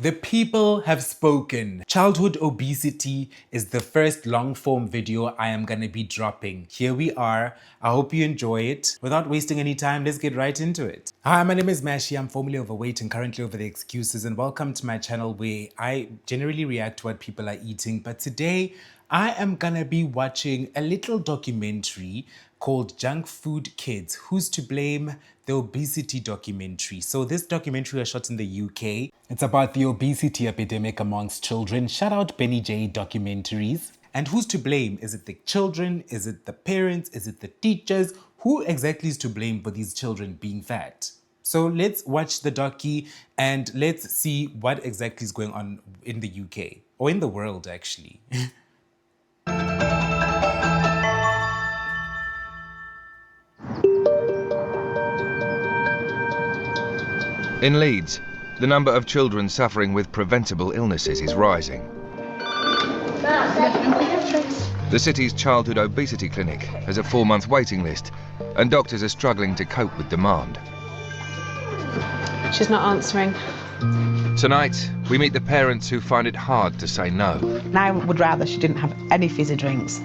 The people have spoken. Childhood obesity is the first long form video I am gonna be dropping. Here we are. I hope you enjoy it. Without wasting any time, let's get right into it. Hi, my name is Mashi. I'm formerly overweight and currently over the excuses, and welcome to my channel where I generally react to what people are eating. But today, I am gonna be watching a little documentary called Junk Food Kids, Who's to Blame? The obesity documentary. So this documentary was shot in the UK. It's about the obesity epidemic amongst children. Shout out Benny J Documentaries. And who's to blame? Is it the children? Is it the parents? Is it the teachers? Who exactly is to blame for these children being fat? So let's watch the docu and let's see what exactly is going on in the UK or in the world actually. In Leeds, the number of children suffering with preventable illnesses is rising. The city's childhood obesity clinic has a 4-month waiting list, and doctors are struggling to cope with demand. She's not answering. Tonight, we meet the parents who find it hard to say no. I would rather she didn't have any fizzy drinks.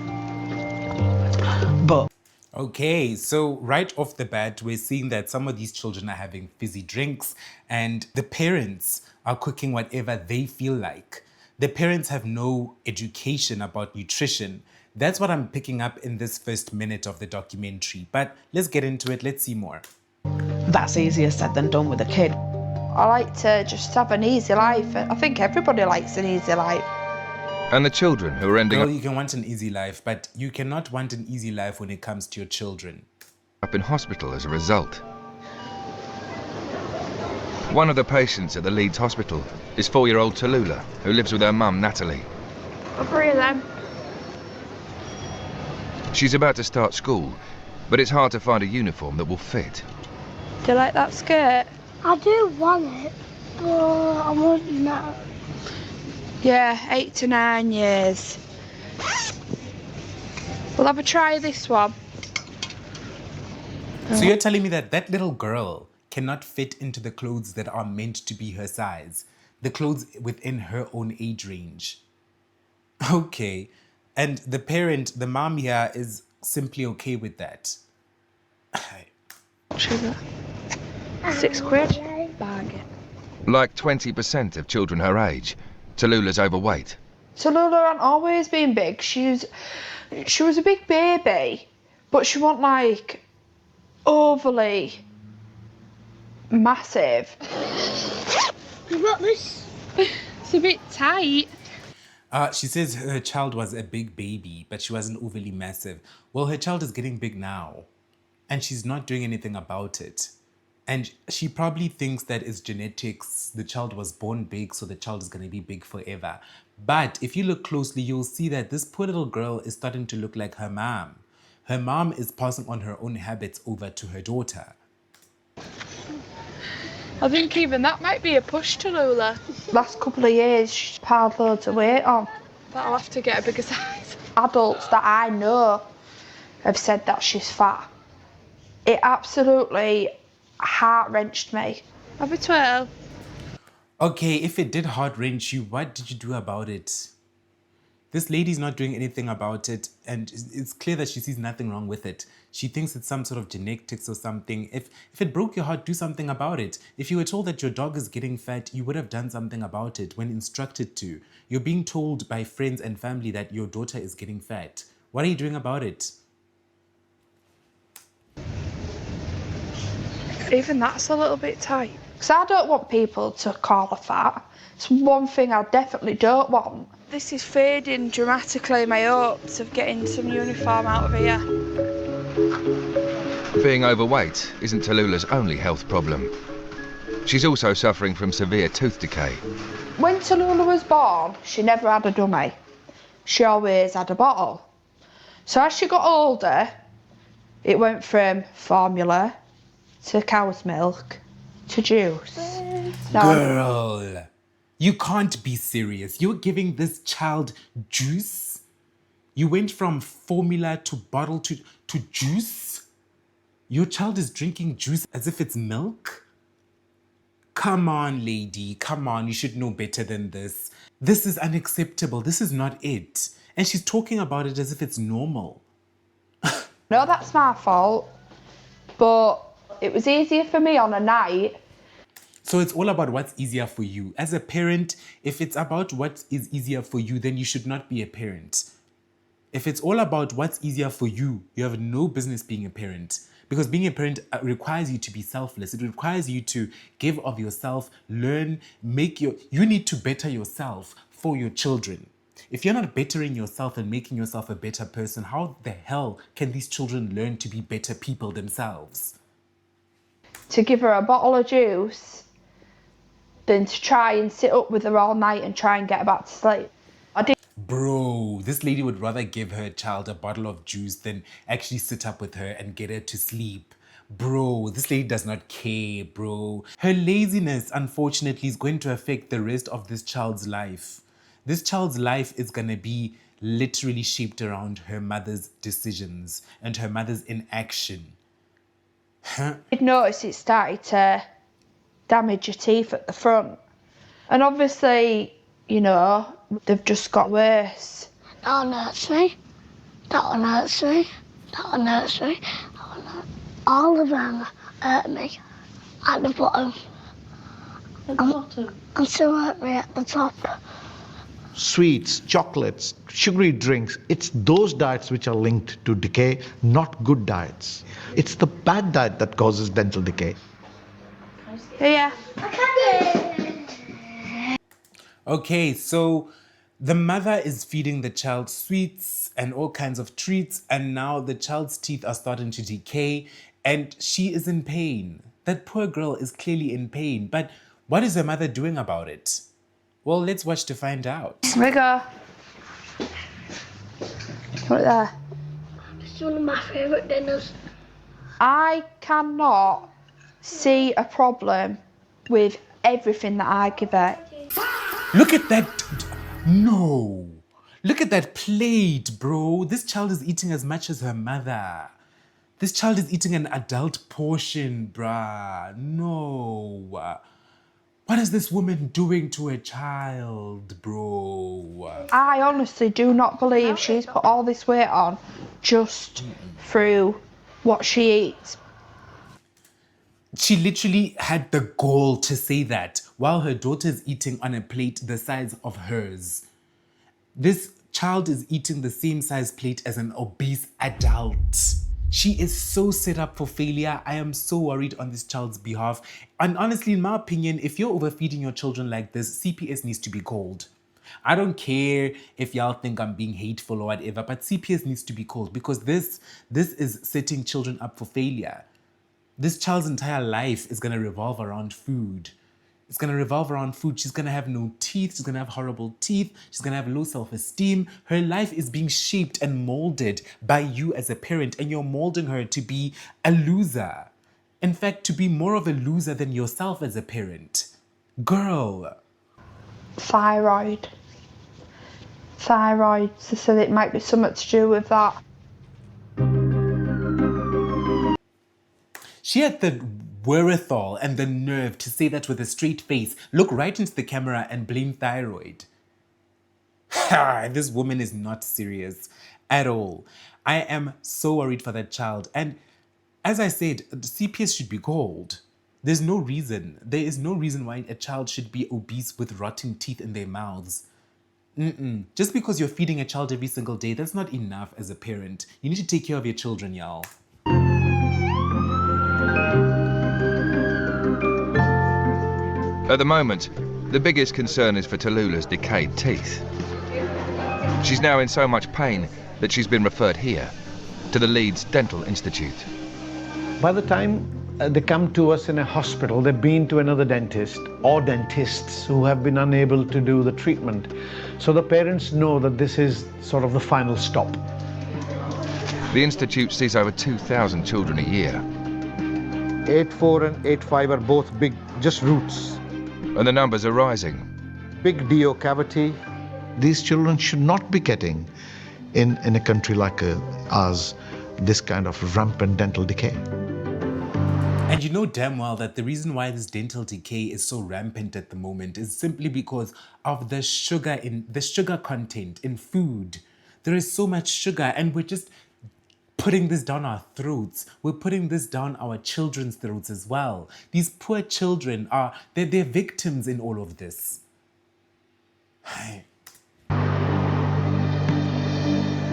But Okay, so right off the bat, we're seeing that some of these children are having fizzy drinks and the parents are cooking whatever they feel like. The parents have no education about nutrition. That's what I'm picking up in this first minute of the documentary. But let's get into it. Let's see more. that's easier said than done with a kid. I like to just have an easy life. I think everybody likes an easy life. And the children who are ending Girl, you can want an easy life, but you cannot want an easy life when it comes to your children. up in hospital as a result. One of the patients at the Leeds hospital is 4-year-old Tallulah, who lives with her mum, Natalie. All three of them. She's about to start school, but it's hard to find a uniform that will fit. Do you like that skirt? I do want it, but I want now. Yeah, 8 to 9 years. We'll have a try of this one. So you're telling me that that little girl cannot fit into the clothes that are meant to be her size, the clothes within her own age range. Okay, and the parent, the mom here, is simply okay with that. Sugar. £6. Bargain. Like 20% of children her age, Tallulah's overweight. Tallulah ain't always been big. She was a big baby, but she wasn't like overly massive. You got this? It's a bit tight. She says her child was a big baby, but she wasn't overly massive. Well, her child is getting big now, and she's not doing anything about it. And she probably thinks that it's genetics. The child was born big, so the child is going to be big forever. But if you look closely, you'll see that this poor little girl is starting to look like her mom. Her mom is passing on her own habits over to her daughter. I think even that might be a push to Lula. Last couple of years, she's piled loads of weight on. But I'll have to get a bigger size. Adults that I know have said that she's fat. It absolutely heart-wrenched me. I'll be 12. Okay, if it did heart wrench you, what did you do about it? This lady's not doing anything about it, and it's clear that she sees nothing wrong with it. She thinks it's some sort of genetics or something. If it broke your heart, do something about it. If you were told that your dog is getting fat, you would have done something about it when instructed to. You're being told by friends and family that your daughter is getting fat. What are you doing about it? Even that's a little bit tight. Because I don't want people to call her fat. It's one thing I definitely don't want. This is fading dramatically my hopes of getting some uniform out of here. Being overweight isn't Tallulah's only health problem. She's also suffering from severe tooth decay. When Tallulah was born, she never had a dummy. She always had a bottle. So as she got older, it went from formula to cow's milk to juice. Now, Girl, you can't be serious. You're giving this child juice? You went from formula to bottle to juice? Your child is drinking juice as if it's milk? Come on, lady. Come on. You should know better than this. This is unacceptable. This is not it. And she's talking about it as if it's normal. No, that's my fault. But it was easier for me on a night. So it's all about what's easier for you. As a parent, if it's about what is easier for you, then you should not be a parent. If it's all about what's easier for you, you have no business being a parent. Because being a parent requires you to be selfless. It requires you to give of yourself, learn, you need to better yourself for your children. If you're not bettering yourself and making yourself a better person, how the hell can these children learn to be better people themselves? To give her a bottle of juice than to try and sit up with her all night and try and get her back to sleep. Bro, this lady would rather give her child a bottle of juice than actually sit up with her and get her to sleep. Bro, this lady does not care, bro. Her laziness, unfortunately, is going to affect the rest of this child's life. This child's life is going to be literally shaped around her mother's decisions and her mother's inaction. I'd noticed it started to damage your teeth at the front. And obviously, you know, they've just got worse. That one hurts me. That one hurts me. That one hurts me. That one hurts. All of them hurt me at the bottom. At the bottom? And some hurt me at the top. Sweets, chocolates, sugary drinks, it's those diets which are linked to decay, not good diets. It's the bad diet that causes dental decay. Yeah. Okay, so the mother is feeding the child sweets and all kinds of treats, and now the child's teeth are starting to decay and she is in pain. That poor girl is clearly in pain, but what is her mother doing about it? Well, let's watch to find out. Rigger. Right there. It's one of my favourite dinners. I cannot see a problem with everything that I give her. Look at that. No. Look at that plate, bro. This child is eating as much as her mother. This child is eating an adult portion, bruh. No. What is this woman doing to a child, bro? I honestly do not believe she's put all this weight on just through what she eats. She literally had the gall to say that while her daughter's eating on a plate the size of hers. This child is eating the same size plate as an obese adult. She is so set up for failure. I am so worried on this child's behalf. And honestly, in my opinion, if you're overfeeding your children like this, CPS needs to be called. I don't care if y'all think I'm being hateful or whatever, but CPS needs to be called because this is setting children up for failure. This child's entire life is going to revolve around food. It's going to revolve around food. She's going to have no teeth. She's going to have horrible teeth. She's going to have low self-esteem. Her life is being shaped and molded by you as a parent, and you're molding her to be a loser. In fact, to be more of a loser than yourself as a parent. Girl. Thyroid. They said it might be something to do with that. She had the wherewithal and the nerve to say that with a straight face, look right into the camera and blame thyroid. This woman is not serious at all. I am so worried for that child. And as I said, the CPS should be called. There is no reason why a child should be obese with rotting teeth in their mouths. Just because you're feeding a child every single day, that's not enough as a parent. You need to take care of your children, y'all. At the moment, the biggest concern is for Tallulah's decayed teeth. She's now in so much pain that she's been referred here, to the Leeds Dental Institute. By the time they come to us in a hospital, they've been to another dentist or dentists who have been unable to do the treatment. So the parents know that this is sort of the final stop. The Institute sees over 2,000 children a year. 8-4 and 8-5 are both big, just roots. And the numbers are rising. Big DO cavity. These children should not be getting, in a country like ours, this kind of rampant dental decay. And you know damn well that the reason why this dental decay is so rampant at the moment is simply because of the sugar content in food. There is so much sugar and we're just putting this down our throats. We're putting this down our children's throats as well. These poor children they're victims in all of this.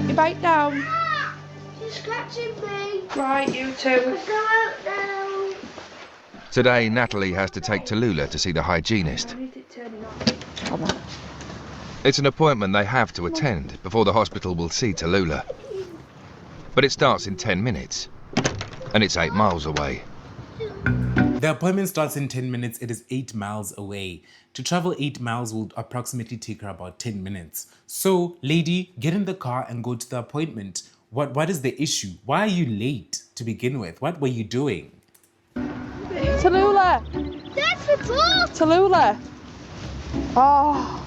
You bite down. She's scratching me. Right, you too. Go out now. Today, Natalie has to take Tallulah to see the hygienist. Come on. It's an appointment they have to attend before the hospital will see Tallulah. But it starts in 10 minutes, and it's 8 miles away. The appointment starts in 10 minutes. It is 8 miles away. To travel 8 miles will approximately take her about 10 minutes. So, lady, get in the car and go to the appointment. What is the issue? Why are you late to begin with? What were you doing? Tallulah! That's the top. Tallulah! Oh.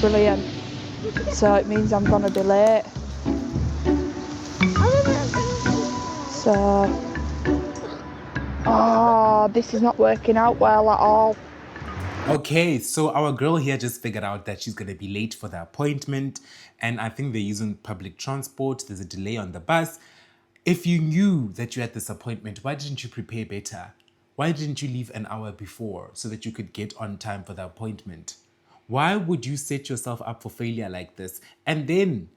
Brilliant. So it means I'm gonna be late. So, this is not working out well at all. Okay, so our girl here just figured out that she's going to be late for the appointment, and I think they're using public transport. There's a delay on the bus. If you knew that you had this appointment, why didn't you prepare better? Why didn't you leave an hour before so that you could get on time for the appointment? Why would you set yourself up for failure like this? And then,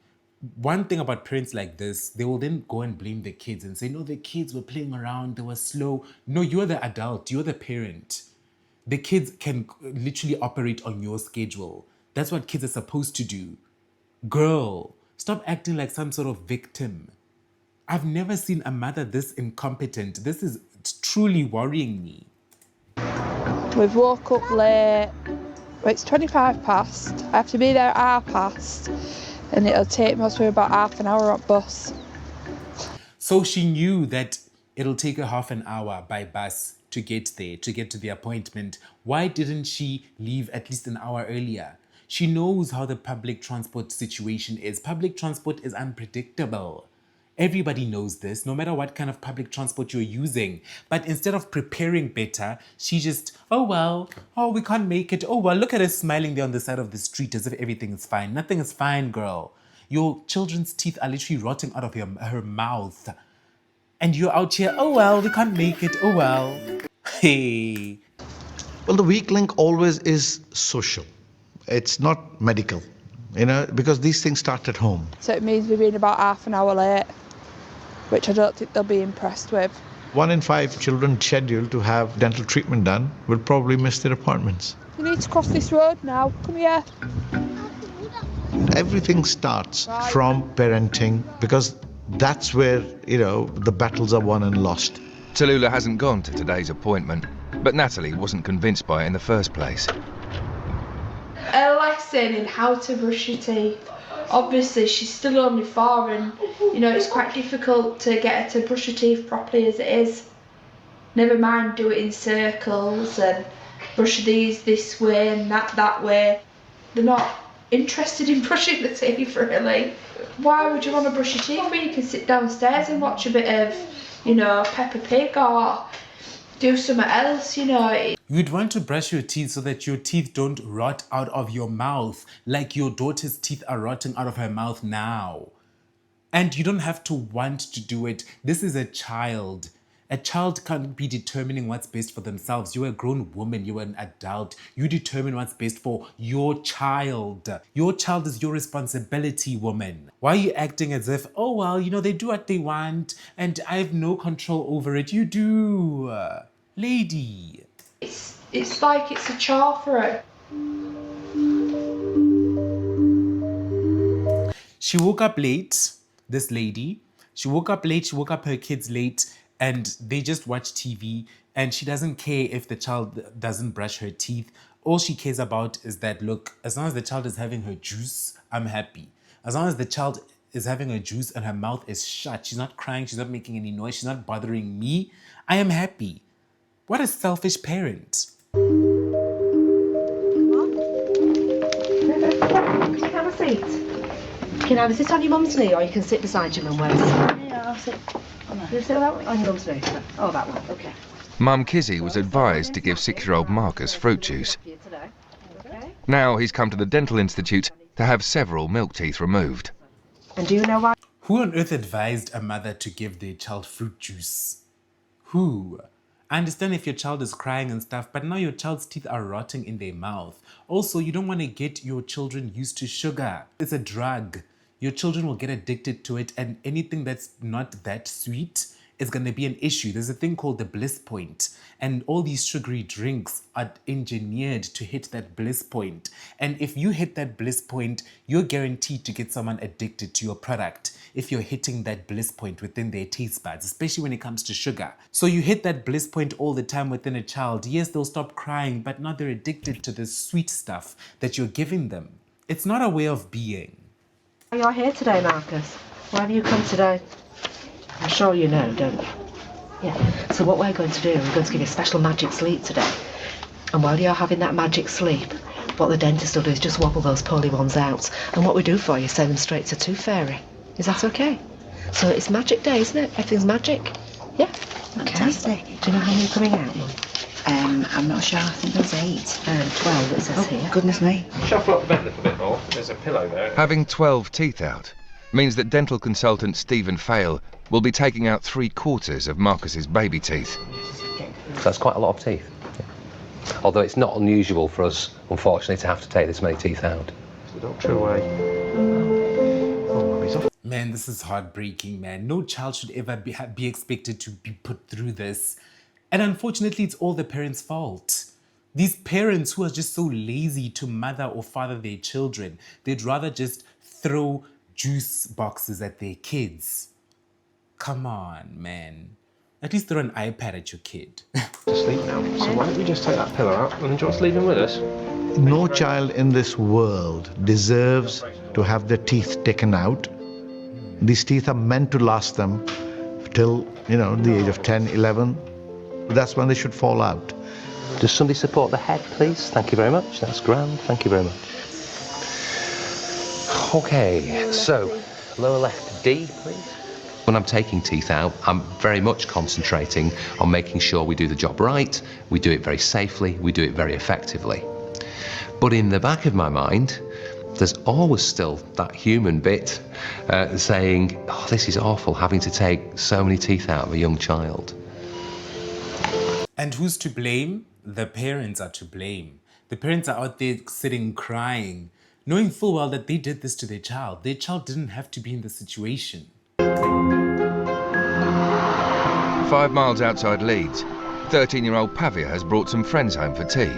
one thing about parents like this, they will then go and blame the kids and say, no, the kids were playing around, they were slow. No, you're the adult, you're the parent. The kids can literally operate on your schedule. That's what kids are supposed to do. Girl, stop acting like some sort of victim. I've never seen a mother this incompetent. This is truly worrying me. We've woke up late. Well, it's 25 past. I have to be there at 1:30, and it'll take most of about half an hour on bus. So she knew that it'll take her half an hour by bus to get there, to get to the appointment. Why didn't she leave at least an hour earlier? She knows how the public transport situation is. Public transport is unpredictable. Everybody knows this, no matter what kind of public transport you're using. But instead of preparing better, she just, we can't make it. Oh, well, look at her smiling there on the side of the street as if everything is fine. Nothing is fine, girl. Your children's teeth are literally rotting out of her mouth. And you're out here, we can't make it, Hey. Well, the weak link always is social. It's not medical, because these things start at home. So it means we've been about half an hour late, which I don't think they'll be impressed with. 1 in 5 children scheduled to have dental treatment done will probably miss their appointments. You need to cross this road now. Come here. Everything starts from parenting, because that's where, the battles are won and lost. Tallulah hasn't gone to today's appointment, but Natalie wasn't convinced by it in the first place. A lesson in how to brush your teeth. Obviously, she's still only 4 and, it's quite difficult to get her to brush her teeth properly as it is. Never mind do it in circles and brush these this way and that way. They're not interested in brushing the teeth, really. Why would you want to brush your teeth when you can sit downstairs and watch a bit of, Peppa Pig or do something else, You'd want to brush your teeth so that your teeth don't rot out of your mouth like your daughter's teeth are rotting out of her mouth now. And you don't have to want to do it. This is a child. A child can't be determining what's best for themselves. You're a grown woman. You're an adult. You determine what's best for your child. Your child is your responsibility, woman. Why are you acting as if, they do what they want and I have no control over it? You do. Lady. It's like it's a chore for her. She woke up late, this lady. She woke up late, she woke up her kids late, and they just watch TV, and she doesn't care if the child doesn't brush her teeth. All she cares about is that, look, as long as the child is having her juice, I'm happy. As long as the child is having her juice and her mouth is shut, she's not crying, she's not making any noise, she's not bothering me, I am happy. What a selfish parent. Can you have a seat? You can either sit on your mum's knee or you can sit beside your mum, Wes. Yeah, I'll sit. You say that one? I can go straight. Oh, that one. Okay. Mum Kizzy was advised to give 6-year-old Marcus fruit juice. Now he's come to the Dental Institute to have several milk teeth removed. And do you know why? Who on earth advised a mother to give their child fruit juice? Who? I understand if your child is crying and stuff, but now your child's teeth are rotting in their mouth. Also, you don't want to get your children used to sugar. It's a drug. Your children will get addicted to it, and anything that's not that sweet is going to be an issue. There's a thing called the bliss point, and all these sugary drinks are engineered to hit that bliss point. And if you hit that bliss point, you're guaranteed to get someone addicted to your product if you're hitting that bliss point within their taste buds, especially when it comes to sugar. So you hit that bliss point all the time within a child. Yes, they'll stop crying, but now they're addicted to the sweet stuff that you're giving them. It's not a way of being. You're here today, Marcus. Why have you come today? I'm sure you know, don't you? Yeah. So what we're going to do, we're going to give you a special magic sleep today. And while you're having that magic sleep, what the dentist will do is just wobble those poorly ones out. And what we do for you is send them straight to Tooth Fairy. Is that okay? So it's magic day, isn't it? Everything's magic. Yeah? Okay. Fantastic. Do you know how many are coming out, Mum? I'm not sure. I think there's 8. 12 it says here. Goodness me. Shuffle up the bed a little bit more. There's a pillow there. Having 12 teeth out means that dental consultant Stephen Fail will be taking out 3/4 of Marcus's baby teeth. That's quite a lot of teeth. Although it's not unusual for us, unfortunately, to have to take this many teeth out. The doctor away. Man, this is heartbreaking, man. No child should ever be expected to be put through this. And unfortunately, it's all the parents' fault. These parents who are just so lazy to mother or father their children, they'd rather just throw juice boxes at their kids. Come on, man. At least throw an iPad at your kid. To sleep now. So why don't we just take that pillow out and just leave him with us? No child in this world deserves to have their teeth taken out. These teeth are meant to last them till, the age of 10, 11. That's when they should fall out. Does somebody support the head, please? Thank you very much. That's grand. Thank you very much. Okay, so lower left D, please. When I'm taking teeth out, I'm very much concentrating on making sure we do the job right, we do it very safely, we do it very effectively. But in the back of my mind, there's always still that human bit saying, oh, this is awful, having to take so many teeth out of a young child. And who's to blame? The parents are to blame. The parents are out there sitting crying, knowing full well that they did this to their child. Their child didn't have to be in the situation. 5 miles outside Leeds, 13-year-old Pavia has brought some friends home for tea.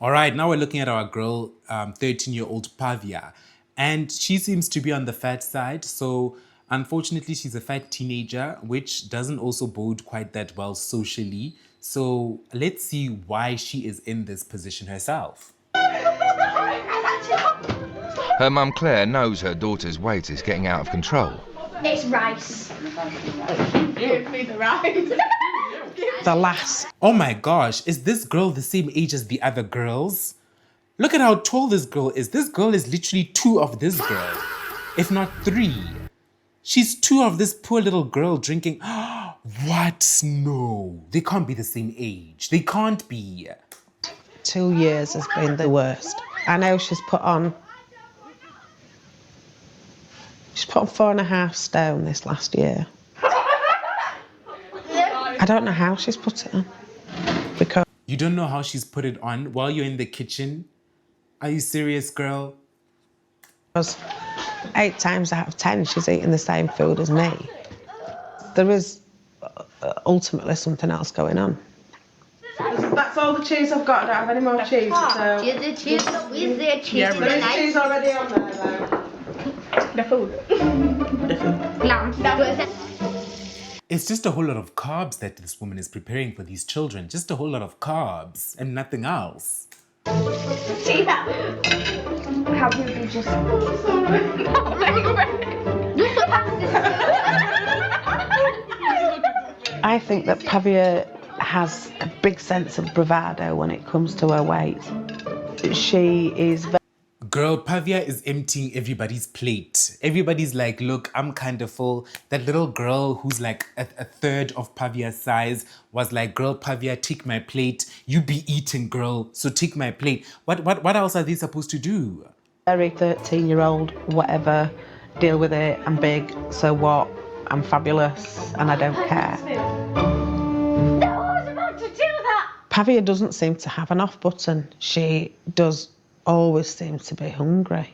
All right, now we're looking at our girl, 13-year-old Pavia. And she seems to be on the fat side. So unfortunately, she's a fat teenager, which doesn't also bode quite that well socially. So let's see why she is in this position herself. Her mum Claire knows her daughter's weight is getting out of control. It's rice. Give me the rice. The last. Oh my gosh, is this girl the same age as the other girls? Look at how tall this girl is. This girl is literally 2 of this girl, if not 3. She's 2 of this poor little girl drinking. What? No, they can't be the same age. They can't be. 2 years has been the worst. I know she's put on 4.5 stone this last year. I don't know how she's put it on. Because You don't know how she's put it on while you're in the kitchen? Are you serious, girl? 8 times out of 10 she's eating the same food as me. There is ultimately something else going on. That's all the cheese I've got. I don't have any more cheese. So. The cheese, is there cheese in the There is night? cheese already on there, though. The food. It's just a whole lot of carbs that this woman is preparing for these children. Just a whole lot of carbs and nothing else. See that? How would you just... I think that Pavia has a big sense of bravado when it comes to her weight. She is Girl, Pavia is emptying everybody's plate. Everybody's like, look, I'm kind of full. That little girl who's like a third of Pavia's size was like, girl, Pavia, take my plate. You be eating, girl, so take my plate. What else are they supposed to do? Very 13-year-old, whatever, deal with it, I'm big, so what? I'm fabulous and I don't care. No, I was about to do that! Pavia doesn't seem to have an off button. She does always seem to be hungry.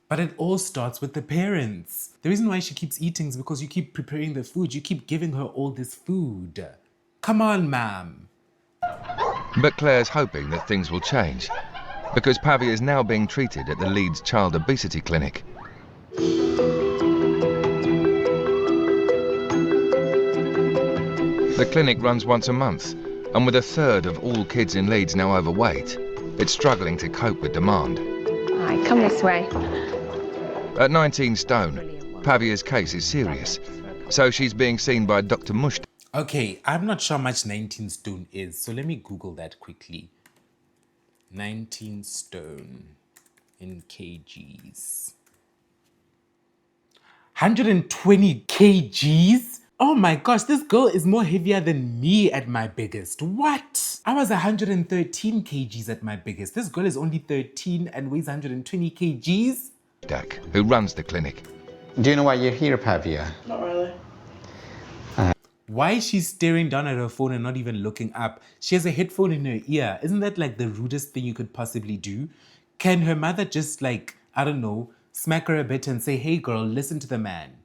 But it all starts with the parents. The reason why she keeps eating is because you keep preparing the food. You keep giving her all this food. Come on, ma'am. But Claire's hoping that things will change, because Pavia is now being treated at the Leeds Child Obesity Clinic. The clinic runs once a month, and with a third of all kids in Leeds now overweight, it's struggling to cope with demand. Right, come this way. At 19 stone, Pavia's case is serious, so she's being seen by Dr. Mush. Okay, I'm not sure how much 19 stone is, so let me Google that quickly. 19 stone in kgs. 120 kgs? Oh my gosh, this girl is more heavier than me at my biggest. What? I was 113 kgs at my biggest. This girl is only 13 and weighs 120 kgs? Dak, who runs the clinic. Do you know why you're here, Pavia? Not really. Why is she staring down at her phone and not even looking up? She has a headphone in her ear. Isn't that like the rudest thing you could possibly do? Can her mother just like, I don't know, smack her a bit and say, hey girl, listen to the man.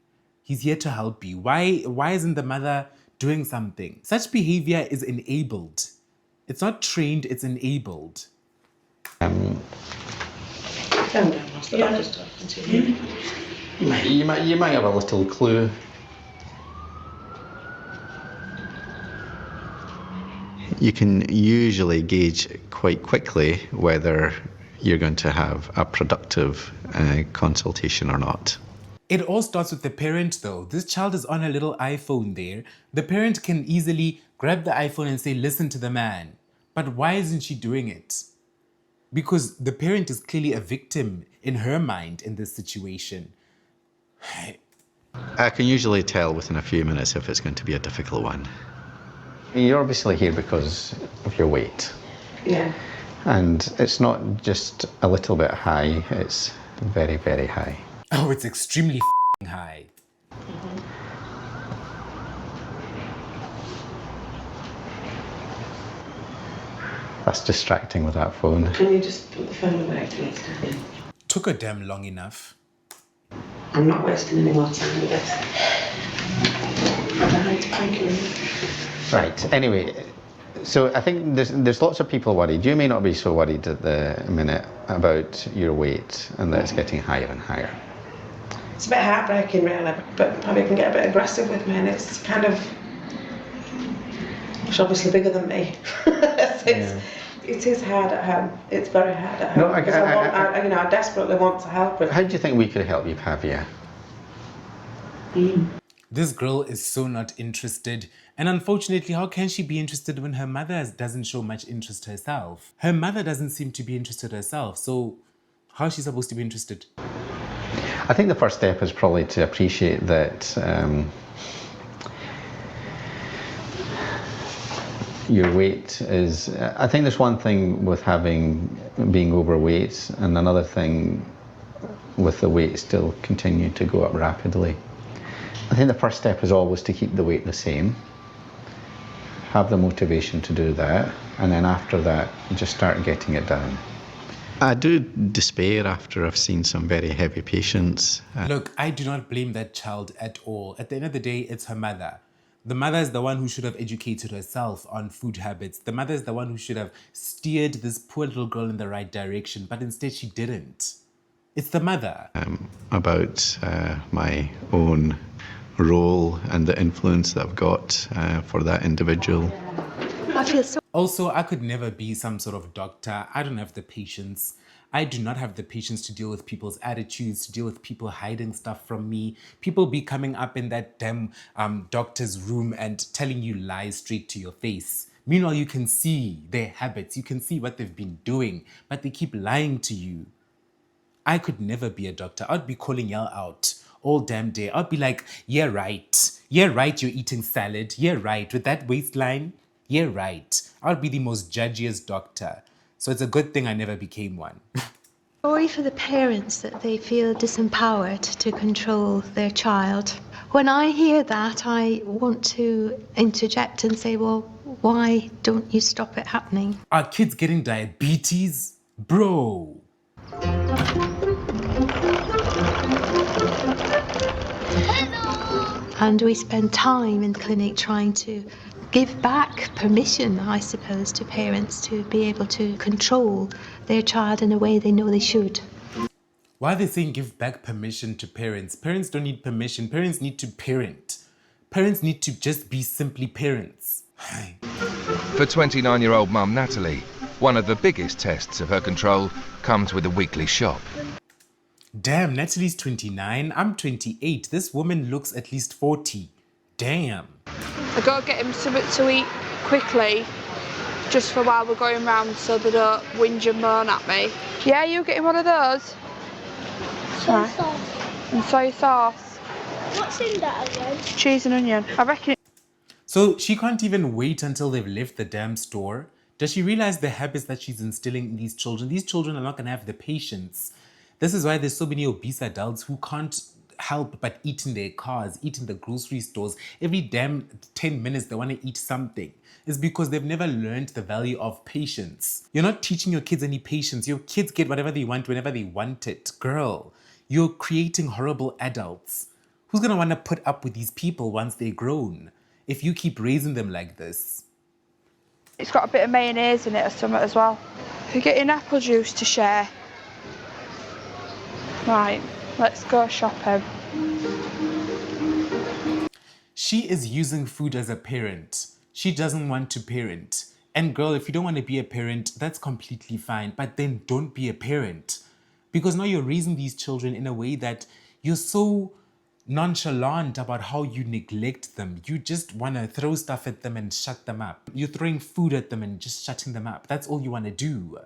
He's here to help you. Why isn't the mother doing something? Such behavior is enabled. It's not trained, it's enabled. You might have a little clue. You can usually gauge quite quickly whether you're going to have a productive consultation or not. It all starts with the parent though. This child is on a little iPhone there. The parent can easily grab the iPhone and say, listen to the man. But why isn't she doing it? Because the parent is clearly a victim in her mind in this situation. I can usually tell within a few minutes if it's going to be a difficult one. You're obviously here because of your weight. Yeah. And it's not just a little bit high, it's very, very high. Oh, it's extremely high. That's distracting with that phone. Can you just put the phone away, please? Took her damn long enough. I'm not wasting any more time with this. Thank you. Right, anyway, so I think there's lots of people worried. You may not be so worried at the minute about your weight and that it's getting higher and higher. It's a bit heartbreaking really, but Pavia can get a bit aggressive with me and it's kind of... She's obviously bigger than me. It is hard at home. It's very hard at home. No, I desperately want to help her. How do you think we could help you, Pavia? This girl is so not interested. And unfortunately, how can she be interested when her mother doesn't show much interest herself? Her mother doesn't seem to be interested herself. So how is she supposed to be interested? I think the first step is probably to appreciate that your weight is... I think there's one thing with being overweight and another thing with the weight still continuing to go up rapidly. I think the first step is always to keep the weight the same, have the motivation to do that, and then after that, just start getting it down. I do despair after I've seen some very heavy patients. Look, I do not blame that child at all. At the end of the day, it's her mother. The mother is the one who should have educated herself on food habits. The mother is the one who should have steered this poor little girl in the right direction, but instead she didn't. It's the mother. About my own role and the influence that I've got for that individual. I feel so... Also, I could never be some sort of doctor. I don't have the patience. I do not have the patience to deal with people's attitudes, to deal with people hiding stuff from me. People be coming up in that damn doctor's room and telling you lies straight to your face. Meanwhile, you can see their habits. You can see what they've been doing, but they keep lying to you. I could never be a doctor. I'd be calling y'all out all damn day. I'd be like, yeah, right. Yeah, right, you're eating salad. Yeah, right. With that waistline, yeah, right. I'd be the most judgiest doctor. So it's a good thing I never became one. Sorry for the parents that they feel disempowered to control their child. When I hear that, I want to interject and say, well, why don't you stop it happening? Are kids getting diabetes? Bro. And we spend time in clinic trying to give back permission, I suppose, to parents to be able to control their child in a way they know they should. Why are they saying give back permission to parents? Parents don't need permission. Parents need to parent. Parents need to just be simply parents. For 29-year-old mum Natalie, one of the biggest tests of her control comes with a weekly shop. Damn, Natalie's 29. I'm 28. This woman looks at least 40. Damn. I gotta get him something to eat quickly, just for while we're going round so they don't whinge and moan at me. Yeah, you getting one of those? Soy sauce. And soy sauce. What's in that again? Cheese and onion. I reckon. So she can't even wait until they've left the damn store. Does she realize the habits that she's instilling in these children? These children are not going to have the patience. This is why there's so many obese adults who can't help but eat in their cars, eat in the grocery stores. Every damn 10 minutes they want to eat something. It's because they've never learned the value of patience. You're not teaching your kids any patience. Your kids get whatever they want whenever they want it. Girl, you're creating horrible adults. Who's going to want to put up with these people once they're grown if you keep raising them like this? It's got a bit of mayonnaise in it or something as well. We're getting apple juice to share. Right, let's go shopping. She is using food as a parent. She doesn't want to parent. And girl, if you don't want to be a parent, that's completely fine. But then don't be a parent. Because now you're raising these children in a way that you're so nonchalant about how you neglect them. You just want to throw stuff at them and shut them up. You're throwing food at them and just shutting them up. That's all you want to do.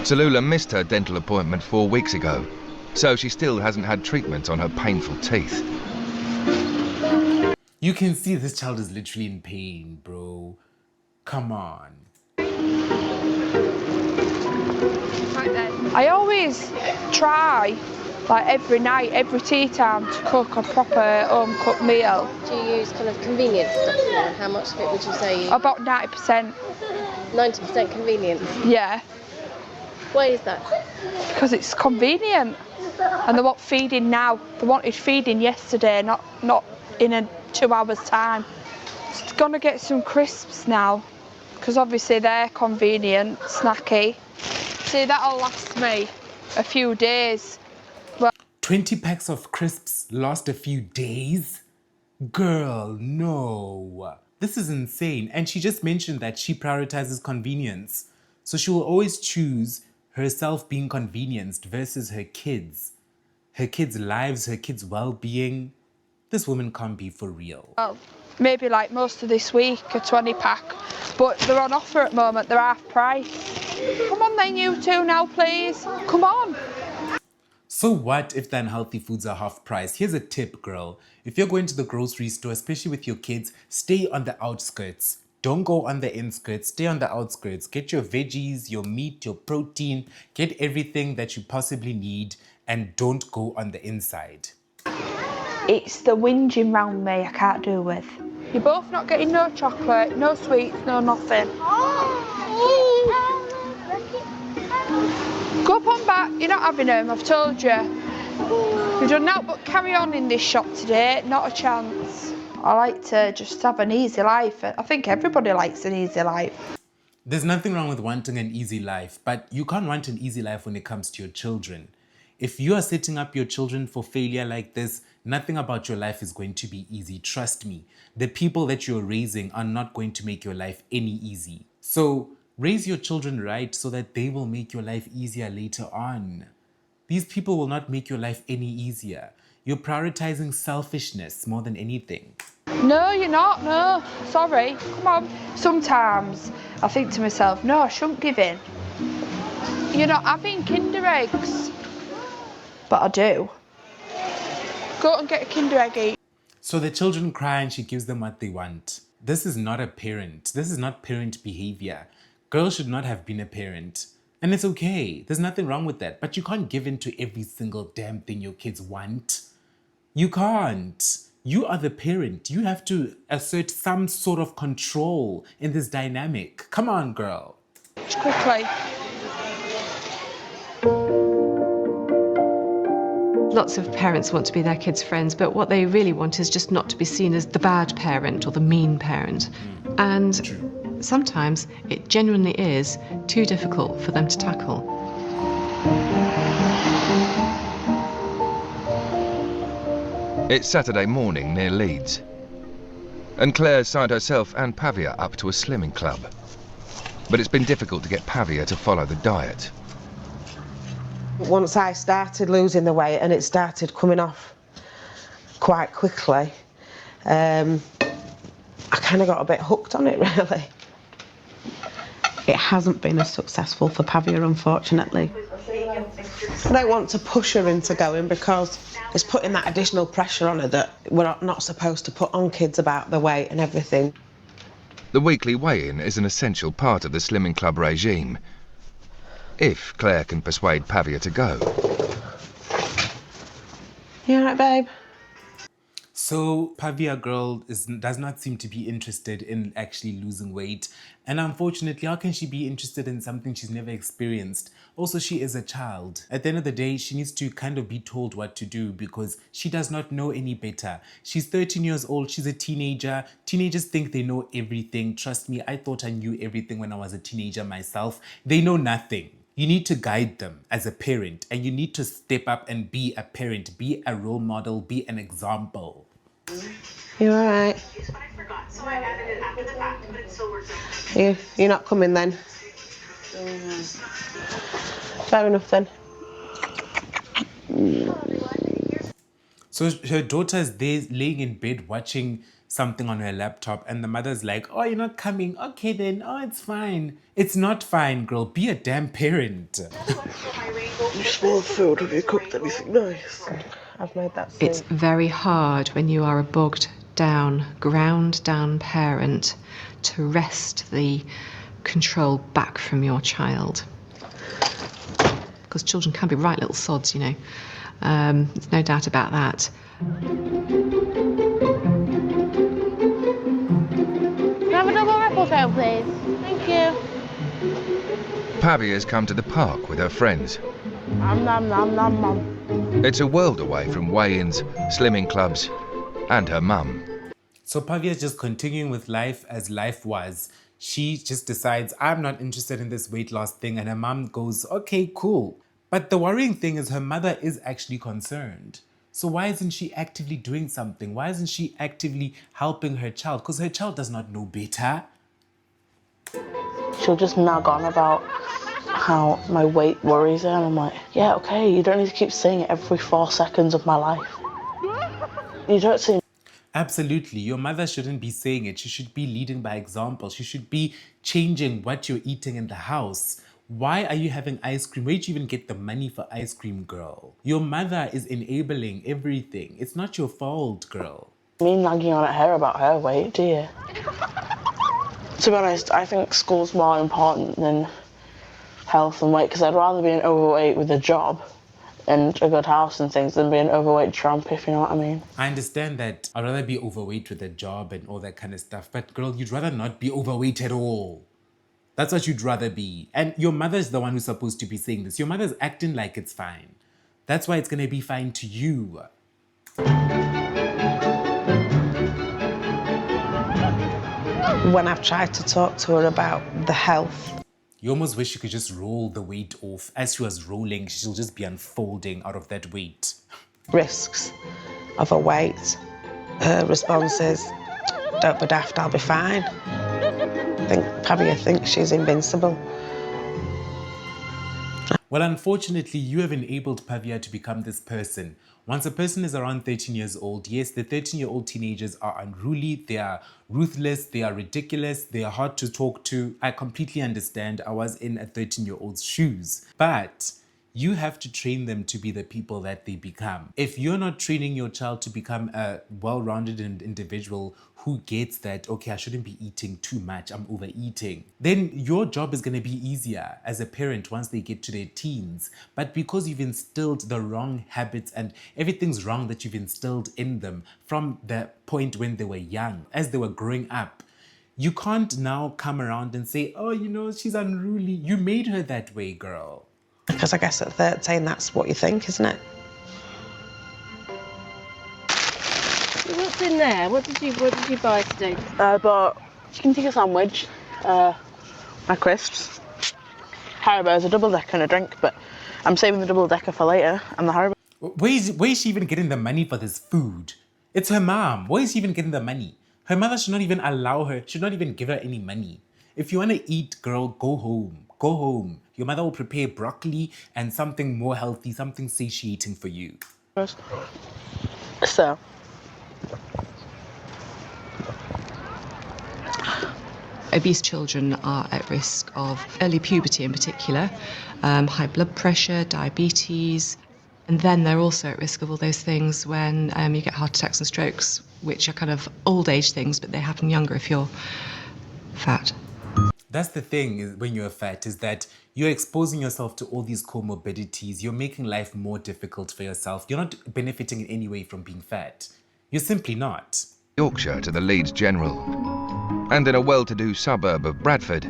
Tallulah missed her dental appointment 4 weeks ago, so she still hasn't had treatment on her painful teeth. You can see this child is literally in pain, bro. Come on. I always try, like every night, every tea time, to cook a proper home-cooked meal. Do you use kind of convenience stuff then? How much of it would you say? About 90%. 90% convenience? Yeah. Why is that? Because it's convenient. And they want feeding now. They wanted feeding yesterday, not in a 2 hours time. Just gonna get some crisps now, because obviously they're convenient, snacky. See, that'll last me a few days. Well, 20 packs of crisps last a few days? Girl, no. This is insane. And she just mentioned that she prioritizes convenience. So she will always choose herself being convenienced versus her kids' lives, her kids' well-being. This woman can't be for real. Well, maybe like most of this week, a 20 pack. But they're on offer at the moment, they're half price. Come on then, you two now, please. Come on. So what if the unhealthy foods are half price? Here's a tip, girl. If you're going to the grocery store, especially with your kids, stay on the outskirts. Don't go on the inskirts, stay on the outskirts. Get your veggies, your meat, your protein, get everything that you possibly need, and don't go on the inside. It's the whinging round me I can't do with. You're both not getting no chocolate, no sweets, no nothing. Go up on back, you're not having them, I've told you. You've done nothing but carry on in this shop today, not a chance. I like to just have an easy life. I think everybody likes an easy life. There's nothing wrong with wanting an easy life, but you can't want an easy life when it comes to your children. If you are setting up your children for failure like this, nothing about your life is going to be easy. Trust me. The people that you're raising are not going to make your life any easy. So raise your children right so that they will make your life easier later on. These people will not make your life any easier. You're prioritizing selfishness more than anything. No, you're not, no. Sorry, come on. Sometimes I think to myself, no, I shouldn't give in. You're not having Kinder eggs. but I do. Go and get a Kinder Egg each. So the children cry and she gives them what they want. This is not a parent. This is not parent behavior. Girls should not have been a parent. And it's okay. There's nothing wrong with that. But you can't give in to every single damn thing your kids want. You can't. You are the parent. You have to assert some sort of control in this dynamic. Come on, girl. Just quickly. Lots of parents want to be their kids' friends, but what they really want is just not to be seen as the bad parent or the mean parent. And sometimes it genuinely is too difficult for them to tackle. It's Saturday morning near Leeds, and Claire signed herself and Pavia up to a slimming club. But it's been difficult to get Pavia to follow the diet. Once I started losing the weight and it started coming off quite quickly, I kind of got a bit hooked on it, really. It hasn't been as successful for Pavia, unfortunately. I don't want to push her into going because it's putting that additional pressure on her that we're not supposed to put on kids about the weight and everything. The weekly weigh-in is an essential part of the slimming club regime, if Claire can persuade Pavia to go. You all right, babe? So Pavia girl does not seem to be interested in actually losing weight. And unfortunately, how can she be interested in something she's never experienced? Also, she is a child. At the end of the day, she needs to kind of be told what to do because she does not know any better. She's 13 years old. She's a teenager. Teenagers think they know everything. Trust me, I thought I knew everything when I was a teenager myself. They know nothing. You need to guide them as a parent, and you need to step up and be a parent, be a role model, be an example. You all right? You're not coming then? Fair enough then. So her daughter is there laying in bed watching something on her laptop and the mother's like, oh, you're not coming. Okay then, oh, it's fine. It's not fine, girl. Be a damn parent. You smell food. Have you cooked anything nice? I've made that soup. It's very hard when you are a bogged down, ground down parent to wrest the control back from your child. Because children can be right little sods, you know. There's no doubt about that. Can I have a double ripple tail, please? Thank you. Pavia's come to the park with her friends. Nom nom nom nom nom. It's a world away from weigh-ins, slimming clubs, and her mum. So Pavia's just continuing with life as life was. She just decides, I'm not interested in this weight loss thing, and her mum goes, okay, cool. But the worrying thing is her mother is actually concerned. So why isn't she actively doing something? Why isn't she actively helping her child? Because her child does not know better. She'll just nag on about how my weight worries her, and I'm like, yeah, okay, you don't need to keep saying it every 4 seconds of my life. You don't seem... Absolutely. Your mother shouldn't be saying it. She should be leading by example. She should be changing what you're eating in the house. Why are you having ice cream? Where did you even get the money for ice cream, girl? Your mother is enabling everything. It's not your fault, girl. Me nagging on at her about her weight, do you? To be honest, I think school's more important than health and weight, because I'd rather be an overweight with a job and a good house and things than be an overweight tramp, if you know what I mean. I understand that I'd rather be overweight with a job and all that kind of stuff, but girl, you'd rather not be overweight at all. That's what you'd rather be. And your mother's the one who's supposed to be saying this. Your mother's acting like it's fine. That's why it's going to be fine to you. When I've tried to talk to her about the health, you almost wish you could just roll the weight off. As she was rolling, she'll just be unfolding out of that weight. Risks of her weight, her responses, don't be daft, I'll be fine. I think Pavia thinks she's invincible. Well, unfortunately, you have enabled Pavia to become this person. Once a person is around 13 years old, yes, the 13-year-old teenagers are unruly, they are ruthless, they are ridiculous, they are hard to talk to. I completely understand. I was in a 13-year-old's shoes. But You have to train them to be the people that they become. If you're not training your child to become a well-rounded individual who gets that, okay, I shouldn't be eating too much, I'm overeating, then your job is going to be easier as a parent once they get to their teens. But because you've instilled the wrong habits and everything's wrong that you've instilled in them from the point when they were young, as they were growing up, you can't now come around and say, oh, you know, she's unruly. You made her that way, girl. Because I guess at 13, that's what you think, isn't it? What's in there? What did you buy today? I bought chicken tikka sandwich, my crisps, Haribo's, a double-decker and a drink, but I'm saving the double-decker for later, and the Haribo. Where is she even getting the money for this food? It's her mom. Where is she even getting the money? Her mother should not even allow her, should not even give her any money. If you want to eat, girl, go home. Go home. Your mother will prepare broccoli and something more healthy, something satiating for you. So. Obese children are at risk of early puberty in particular, high blood pressure, diabetes, and then they're also at risk of all those things when you get heart attacks and strokes, which are kind of old age things, but they happen younger if you're fat. That's the thing is when you're fat, is that you're exposing yourself to all these comorbidities. You're making life more difficult for yourself. You're not benefiting in any way from being fat. You're simply not. Yorkshire to the Leeds General. And in a well-to-do suburb of Bradford,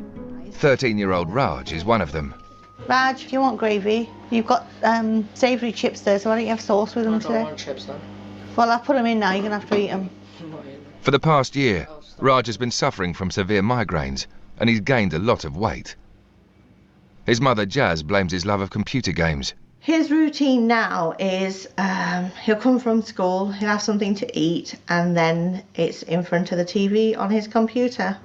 13-year-old Raj is one of them. Raj, if you want gravy, you've got savoury chips there, so why don't you have sauce with them today? I don't want chips then. Well, I'll put them in now, you're going to have to eat them. For the past year, Raj has been suffering from severe migraines, and he's gained a lot of weight. His mother Jazz blames his love of computer games. His routine now is he'll come from school, he'll have something to eat, and then it's in front of the TV on his computer.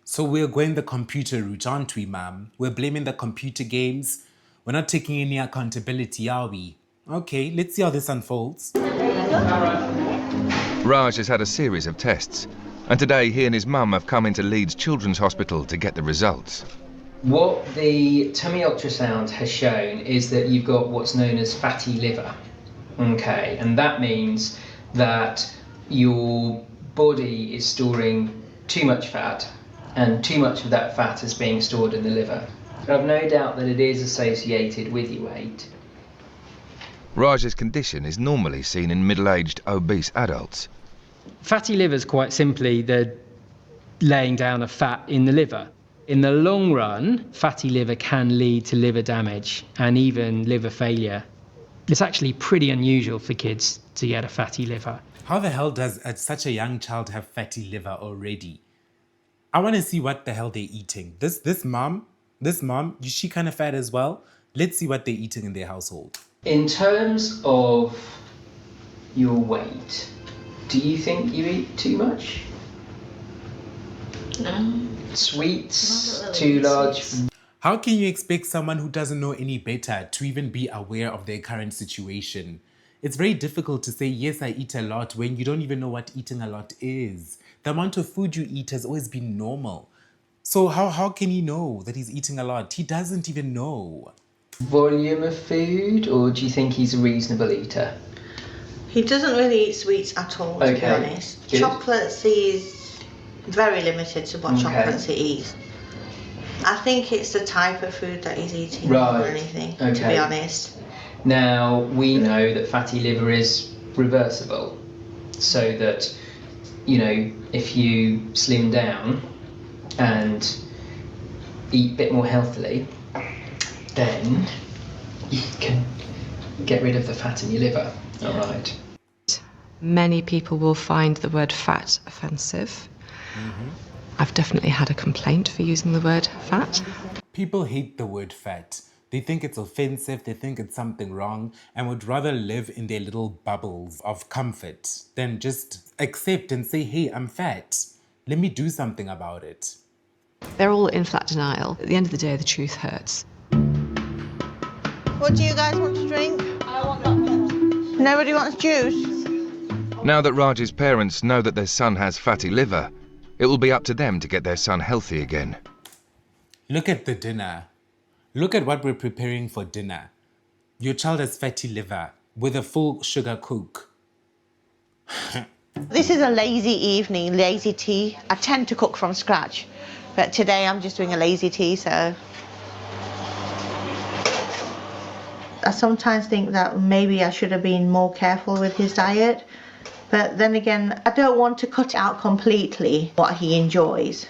So we're going the computer route, aren't we, ma'am? We're blaming the computer games. We're not taking any accountability, are we? Okay, let's see how this unfolds. Raj has had a series of tests, and today he and his mum have come into Leeds Children's Hospital to get the results. What the tummy ultrasound has shown is that you've got what's known as fatty liver. Okay, and that means that your body is storing too much fat, and too much of that fat is being stored in the liver. So I've no doubt that it is associated with your weight. Raj's condition is normally seen in middle-aged obese adults. Fatty liver is quite simply the laying down of fat in the liver. In the long run, fatty liver can lead to liver damage and even liver failure. It's actually pretty unusual for kids to get a fatty liver. How the hell does such a young child have fatty liver already? I want to see what the hell they're eating. This mom, is she kind of fat as well? Let's see what they're eating in their household. In terms of your weight, do you think you eat too much? No. Sweets, too large? How can you expect someone who doesn't know any better to even be aware of their current situation? It's very difficult to say, yes, I eat a lot, when you don't even know what eating a lot is. The amount of food you eat has always been normal. So how can he know that he's eating a lot? He doesn't even know. Volume of food, or do you think he's a reasonable eater? He doesn't really eat sweets at all, to be honest. Good. Chocolates, he's very limited to what chocolates he eats. I think it's the type of food that he's eating more than anything, to be honest. Now, we know that fatty liver is reversible, so that, you know, if you slim down and eat a bit more healthily, then you can get rid of the fat in your liver. All right. Many people will find the word fat offensive. Mm-hmm. I've definitely had a complaint for using the word fat. People hate the word fat. They think it's offensive, they think it's something wrong, and would rather live in their little bubbles of comfort than just accept and say, hey, I'm fat. Let me do something about it. They're all in flat denial. At the end of the day, the truth hurts. What do you guys want to drink? I want nothing. Nobody wants juice? Now that Raj's parents know that their son has fatty liver, it will be up to them to get their son healthy again. Look at the dinner. Look at what we're preparing for dinner. Your child has fatty liver with a full sugar Coke. This is a lazy evening, lazy tea. I tend to cook from scratch, but today I'm just doing a lazy tea, so. I sometimes think that maybe I should have been more careful with his diet, but then again, I don't want to cut out completely what he enjoys,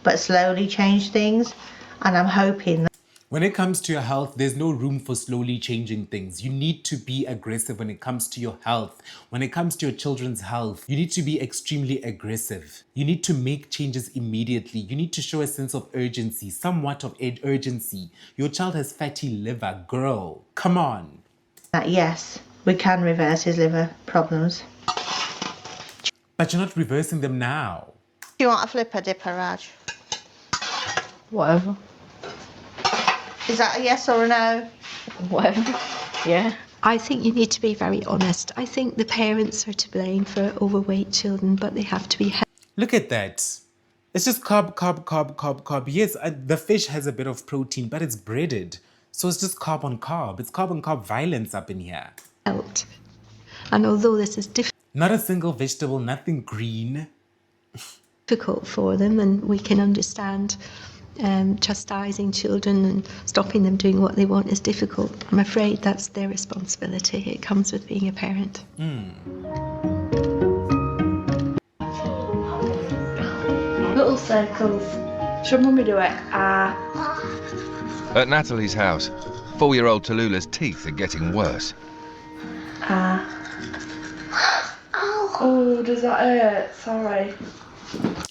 but slowly change things, and I'm hoping that. When it comes to your health, there's no room for slowly changing things. You need to be aggressive when it comes to your health. When it comes to your children's health, you need to be extremely aggressive. You need to make changes immediately. You need to show a sense of urgency, somewhat of urgency. Your child has fatty liver, girl. Come on. Yes, we can reverse his liver problems. But you're not reversing them now. Do you want a flipper dipper, Raj? Whatever. Is that a yes or a no? Whatever. Yeah. I think you need to be very honest. I think the parents are to blame for overweight children, but they have to be. Look at that. It's just carb. Yes, the fish has a bit of protein, but it's breaded. So it's just carb on carb. It's carb on carb violence up in here. And although this is not a single vegetable, nothing green. Difficult for them, and we can understand chastising children and stopping them doing what they want is difficult. I'm afraid that's their responsibility. It comes with being a parent. Little circles. Should Mummy do it? At Natalie's house, 4-year-old Tallulah's teeth are getting worse. Oh, does that hurt? Sorry.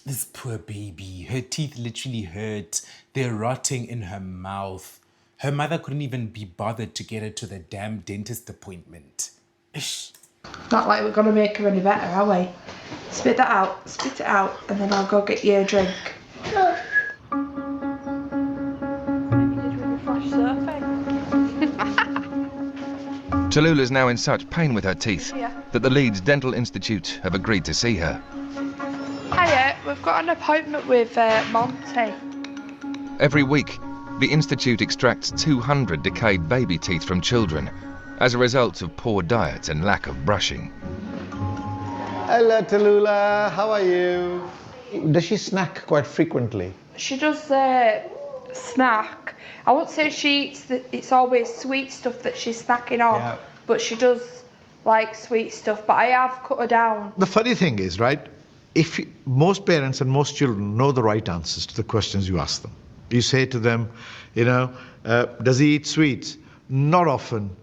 This poor baby, her teeth literally hurt. They're rotting in her mouth. Her mother couldn't even be bothered to get her to the damn dentist appointment. Ish. Not like we're going to make her any better, are we? Spit that out, spit it out, and then I'll go get you a drink. Tallulah's now in such pain with her teeth that the Leeds Dental Institute have agreed to see her. Hiya, we've got an appointment with Monty. Every week, the Institute extracts 200 decayed baby teeth from children as a result of poor diet and lack of brushing. Hello, Tallulah. How are you? Does she snack quite frequently? She does snack. I won't say she eats, it's always sweet stuff that she's snacking on, but she does like sweet stuff, but I have cut her down. The funny thing is, right, most parents and most children know the right answers to the questions you ask them. You say to them, you know, does he eat sweets? Not often.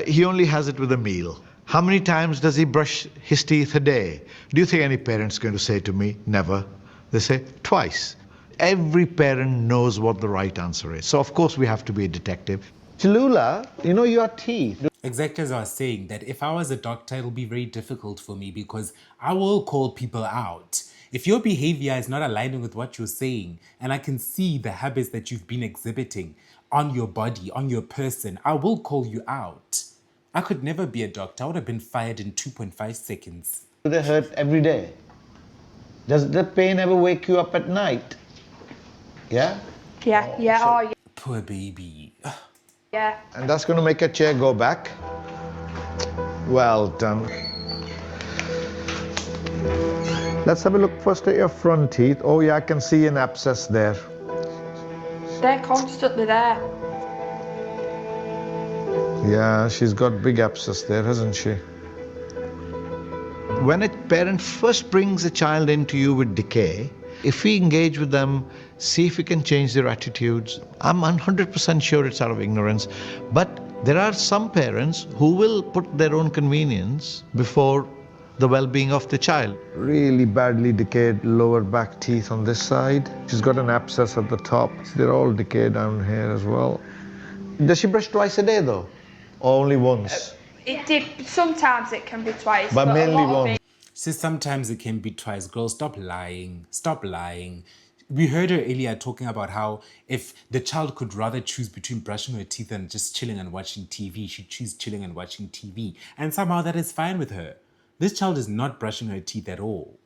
He only has it with a meal. How many times does he brush his teeth a day? Do you think any parent's going to say to me, never? They say, twice. Every parent knows what the right answer is. So, of course, we have to be a detective. Tallulah, you know your teeth. Exactly as I was saying, that if I was a doctor, it'll be very difficult for me because I will call people out. If your behavior is not aligning with what you're saying, and I can see the habits that you've been exhibiting on your body, on your person, I will call you out. I could never be a doctor. I would have been fired in 2.5 seconds. Do they hurt every day? Does the pain ever wake you up at night? Yeah? Yeah. Poor baby. Yeah. And that's going to make a chair go back. Well done. Let's have a look first at your front teeth. Oh yeah, I can see an abscess there. They're constantly there. Yeah, she's got big abscess there, hasn't she? When a parent first brings a child into you with decay, if we engage with them, see if we can change their attitudes, I'm 100% sure it's out of ignorance. But there are some parents who will put their own convenience before the well-being of the child. Really badly decayed lower back teeth on this side. She's got an abscess at the top. They're all decayed down here as well. Does she brush twice a day though? Or only once? Sometimes it can be twice. But mainly once. See, sometimes it can be twice. Girl, stop lying. Stop lying. We heard her earlier talking about how if the child could rather choose between brushing her teeth and just chilling and watching TV, she'd choose chilling and watching TV. And somehow that is fine with her. This child is not brushing her teeth at all.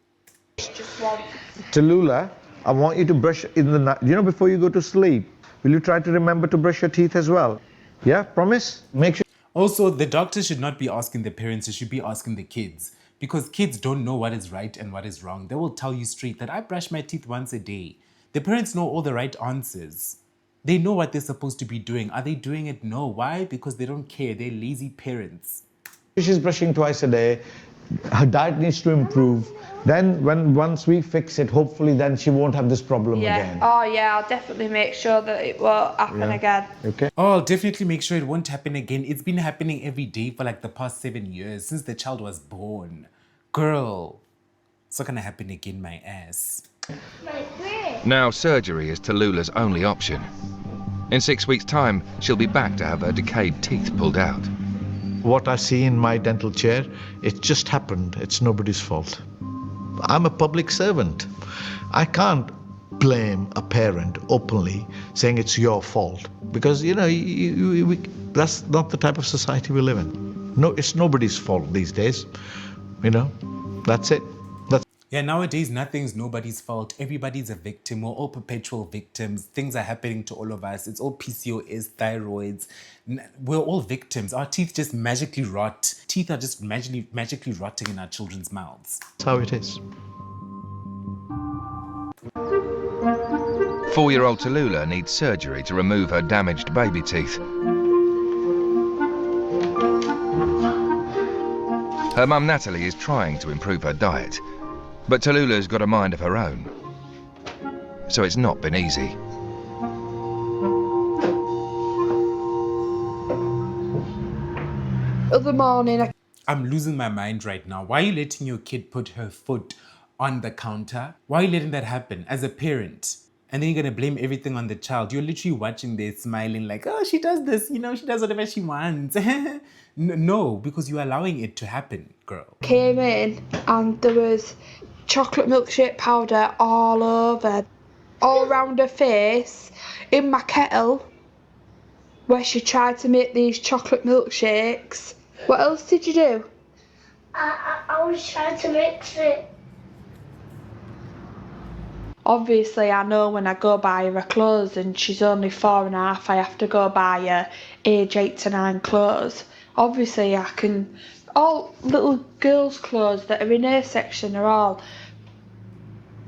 Tallulah, I want you to brush in the night. You know, before you go to sleep, Will you try to remember to brush your teeth as well? Yeah, promise? Make sure. Also, the doctor should not be asking the parents, they should be asking the kids. Because kids don't know what is right and what is wrong. They will tell you straight that I brush my teeth once a day. The parents know all the right answers. They know what they're supposed to be doing. Are they doing it? No. Why? Because they don't care. They're lazy parents. She's brushing twice a day. Her diet needs to improve. Then once we fix it, hopefully then she won't have this problem again. Oh yeah, I'll definitely make sure that it won't happen again. Okay. Oh, I'll definitely make sure it won't happen again. It's been happening every day for like the past 7 years since the child was born. Girl, it's not gonna happen again, my ass. Now surgery is Tallulah's only option. In 6 weeks' time, she'll be back to have her decayed teeth pulled out. What I see in my dental chair, it just happened. It's nobody's fault. I'm a public servant. I can't blame a parent openly saying it's your fault because, you know, that's not the type of society we live in. No, it's nobody's fault these days. You know, that's it. Yeah, nowadays nothing's nobody's fault. Everybody's a victim. We're all perpetual victims. Things are happening to all of us. It's all PCOS, thyroids. We're all victims. Our teeth just magically rot. Teeth are just magically rotting in our children's mouths. That's how it is. 4-year-old Tallulah needs surgery to remove her damaged baby teeth. Her mum Natalie is trying to improve her diet, but Tallulah's got a mind of her own, so it's not been easy. Other morning, I'm losing my mind right now. Why are you letting your kid put her foot on the counter? Why are you letting that happen as a parent? And then you're going to blame everything on the child. You're literally watching this smiling like, oh, she does this, you know, she does whatever she wants. No, because you're allowing it to happen, girl. Came in and there was chocolate milkshake powder all over, all around her face, in my kettle, where she tried to make these chocolate milkshakes. What else did you do? I was trying to mix it. Obviously, I know when I go buy her clothes and she's only 4.5, I have to go buy her age 8 to 9 clothes. Obviously, I can. All little girls' clothes that are in her section are all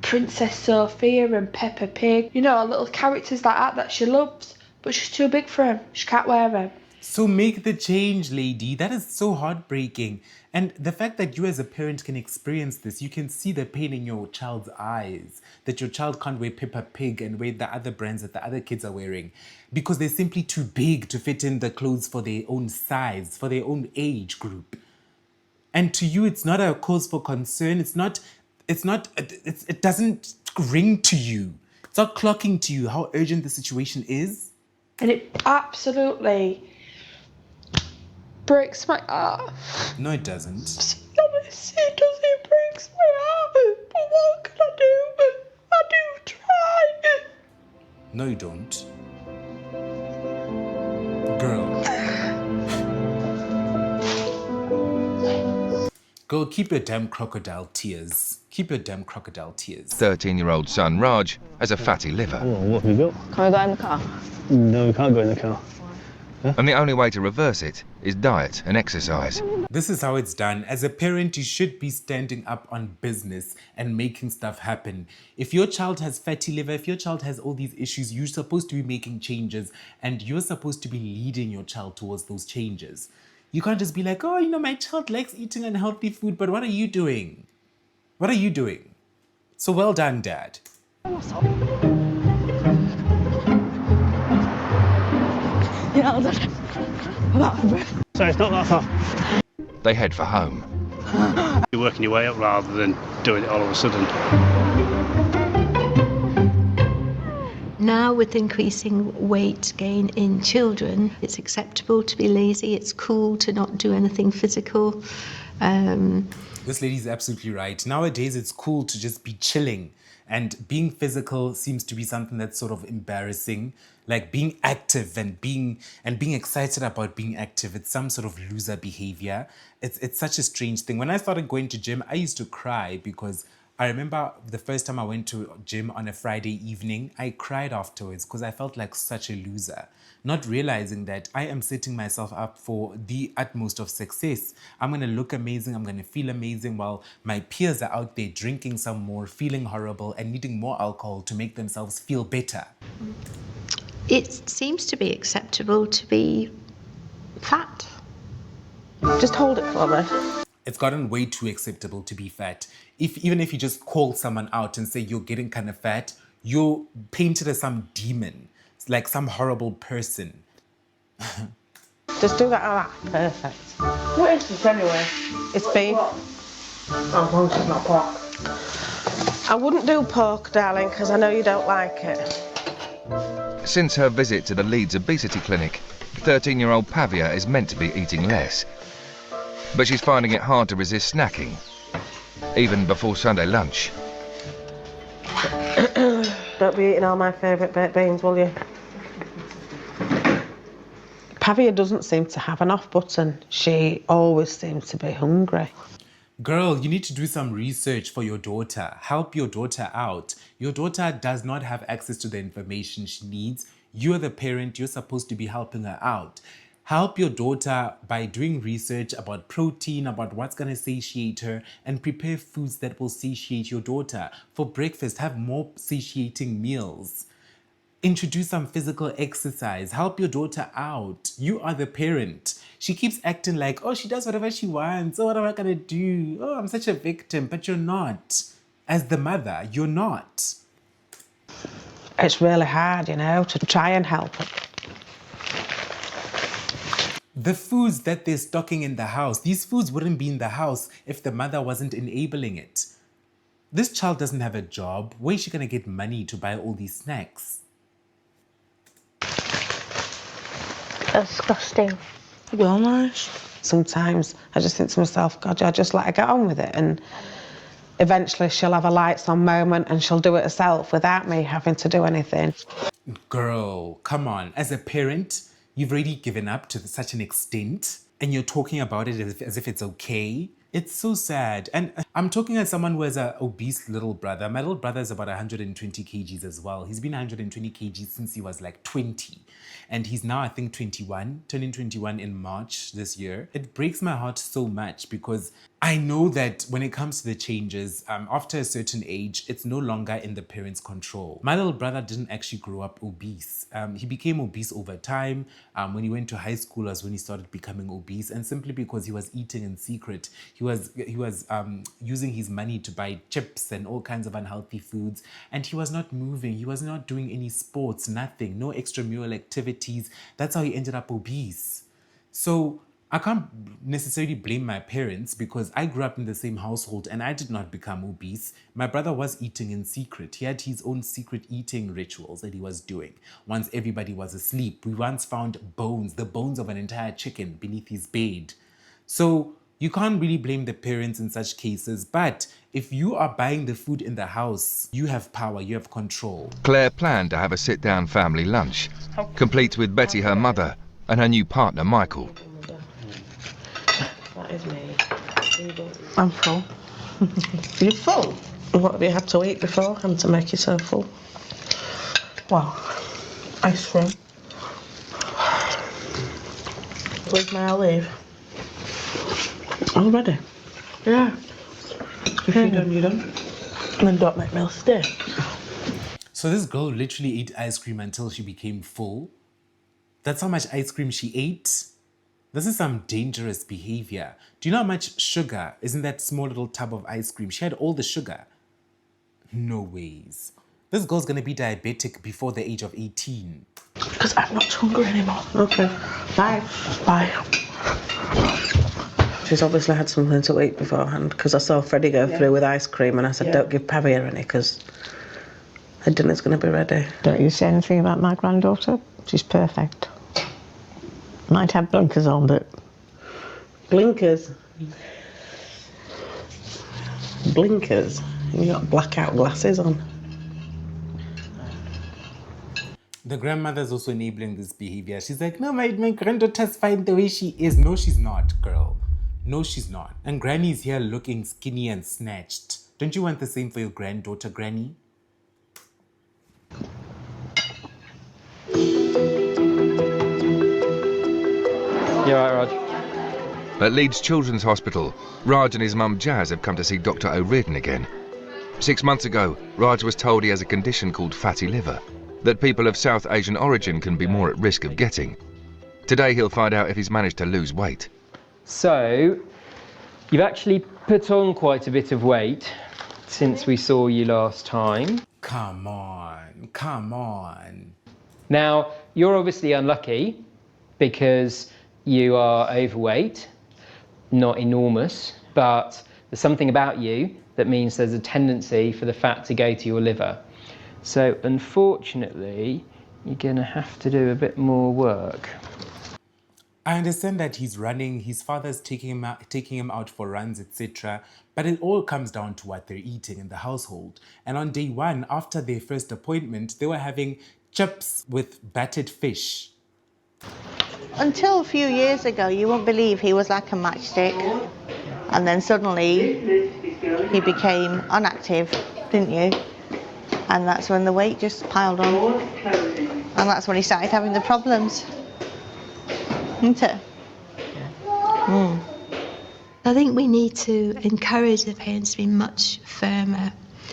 Princess Sophia and Peppa Pig. You know, little characters like that she loves, but she's too big for them. She can't wear them. So make the change, lady. That is so heartbreaking. And the fact that you as a parent can experience this, you can see the pain in your child's eyes, that your child can't wear Peppa Pig and wear the other brands that the other kids are wearing because they're simply too big to fit in the clothes for their own size, for their own age group. And to you, it's not a cause for concern. It doesn't ring to you. It's not clocking to you how urgent the situation is. And it absolutely breaks my heart. No, it doesn't. Honestly, it does. It breaks my heart. But what can I do? I do try. No, you don't. Girl. Girl, keep your damn crocodile tears. Keep your damn crocodile tears. 13-year-old son Raj has a fatty liver. Oh, what have you got? Can we go in the car? No, we can't go in the car. And the only way to reverse it is diet and exercise. This is how it's done. As a parent, you should be standing up on business and making stuff happen. If your child has fatty liver, if your child has all these issues, you're supposed to be making changes and you're supposed to be leading your child towards those changes. You can't just be like, oh, you know, my child likes eating unhealthy food, but what are you doing? What are you doing? So well done, Dad. So it's not that far. They head for home. You're working your way up rather than doing it all of a sudden. Now, with increasing weight gain in children, it's acceptable to be lazy, it's cool to not do anything physical. This lady's absolutely right. Nowadays, it's cool to just be chilling. And being physical seems to be something that's sort of embarrassing. Like being active and being excited about being active, it's some sort of loser behavior. It's such a strange thing. When I started going to gym, I used to cry because I remember the first time I went to gym on a Friday evening, I cried afterwards because I felt like such a loser, not realizing that I am setting myself up for the utmost of success. I'm going to look amazing, I'm going to feel amazing while my peers are out there drinking some more, feeling horrible and needing more alcohol to make themselves feel better. It seems to be acceptable to be fat. Just hold it for me. It's gotten way too acceptable to be fat. Even if you just call someone out and say you're getting kind of fat, you're painted as some demon. It's like some horrible person. Just do that. Ah, perfect. What is this anyway? It's beef. As long as it's not pork. I wouldn't do pork, darling, because I know you don't like it. Since her visit to the Leeds obesity clinic, 13-year-old Pavia is meant to be eating less. But she's finding it hard to resist snacking, even before Sunday lunch. Don't be eating all my favourite baked beans, will you? Pavia doesn't seem to have an off button. She always seems to be hungry. Girl, you need to do some research for your daughter. Help your daughter out. Your daughter does not have access to the information she needs. You're the parent, you're supposed to be helping her out. Help your daughter by doing research about protein, about what's going to satiate her, and prepare foods that will satiate your daughter. For breakfast, have more satiating meals. Introduce some physical exercise. Help your daughter out. You are the parent. She keeps acting like, oh, she does whatever she wants. Oh, what am I going to do? Oh, I'm such a victim. But you're not. As the mother, you're not. It's really hard, you know, to try and help her. The foods that they're stocking in the house, these foods wouldn't be in the house if the mother wasn't enabling it. This child doesn't have a job. Where is she going to get money to buy all these snacks? Disgusting. Well, nice. Sometimes I just think to myself, God, I just let her get on with it. And eventually she'll have a lights on moment and she'll do it herself without me having to do anything. Girl, come on. As a parent, you've already given up to such an extent and you're talking about it as if it's okay. It's so sad. And I'm talking as someone who has an obese little brother. My little brother is about 120 kgs as well. He's been 120 kgs since he was like 20. And he's now, I think, 21, turning 21 in March this year. It breaks my heart so much because I know that when it comes to the changes, after a certain age, it's no longer in the parents' control. My little brother didn't actually grow up obese. He became obese over time. When he went to high school was when he started becoming obese, and simply because he was eating in secret. He was using his money to buy chips and all kinds of unhealthy foods, and he was not moving. He was not doing any sports, nothing, no extramural activities. That's how he ended up obese. So I can't necessarily blame my parents because I grew up in the same household and I did not become obese. My brother was eating in secret. He had his own secret eating rituals that he was doing. Once everybody was asleep, we once found bones, the bones of an entire chicken beneath his bed. So you can't really blame the parents in such cases, but if you are buying the food in the house, you have power, you have control. Claire planned to have a sit-down family lunch, complete with Betty, her mother, and her new partner, Michael. That is me. I'm full. You're full? What have you had to eat beforehand to make you so full? Well, ice cream. Where's my olive? Already? Yeah. If you're done, you're done. And then don't make me stay. So this girl literally ate ice cream until she became full. That's how much ice cream she ate. This is some dangerous behavior. Do you know how much sugar is in that small little tub of ice cream? She had all the sugar. No ways. This girl's gonna be diabetic before the age of 18. Because I'm not hungry anymore. Okay. Bye. Bye. She's obviously had something to eat beforehand because I saw Freddie go through with ice cream and I said, don't give Pavia any because her dinner's going to be ready. Don't you say anything about my granddaughter? She's perfect. Might have blinkers on, but... Blinkers? Blinkers? You got blackout glasses on. The grandmother's also enabling this behavior. She's like, no, my granddaughter's fine the way she is. No, she's not, girl. No, she's not. And Granny's here looking skinny and snatched. Don't you want the same for your granddaughter, Granny? You alright, Raj? At Leeds Children's Hospital, Raj and his mum Jazz have come to see Dr. O'Riordan again. 6 months ago, Raj was told he has a condition called fatty liver, that people of South Asian origin can be more at risk of getting. Today he'll find out if he's managed to lose weight. So, you've actually put on quite a bit of weight since we saw you last time. Come on, come on. Now, you're obviously unlucky because you are overweight, not enormous, but there's something about you that means there's a tendency for the fat to go to your liver. So unfortunately, you're gonna have to do a bit more work. I understand that he's running, his father's taking him out for runs, etc. But it all comes down to what they're eating in the household. And on day one, after their first appointment, they were having chips with battered fish. Until a few years ago, you won't believe he was like a matchstick. And then suddenly, he became inactive, didn't you? And that's when the weight just piled on. And that's when he started having the problems. Isn't it? I think we need to encourage the parents to be much firmer.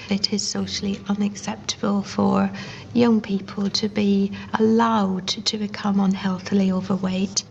It is socially unacceptable for young people to be allowed to become unhealthily overweight,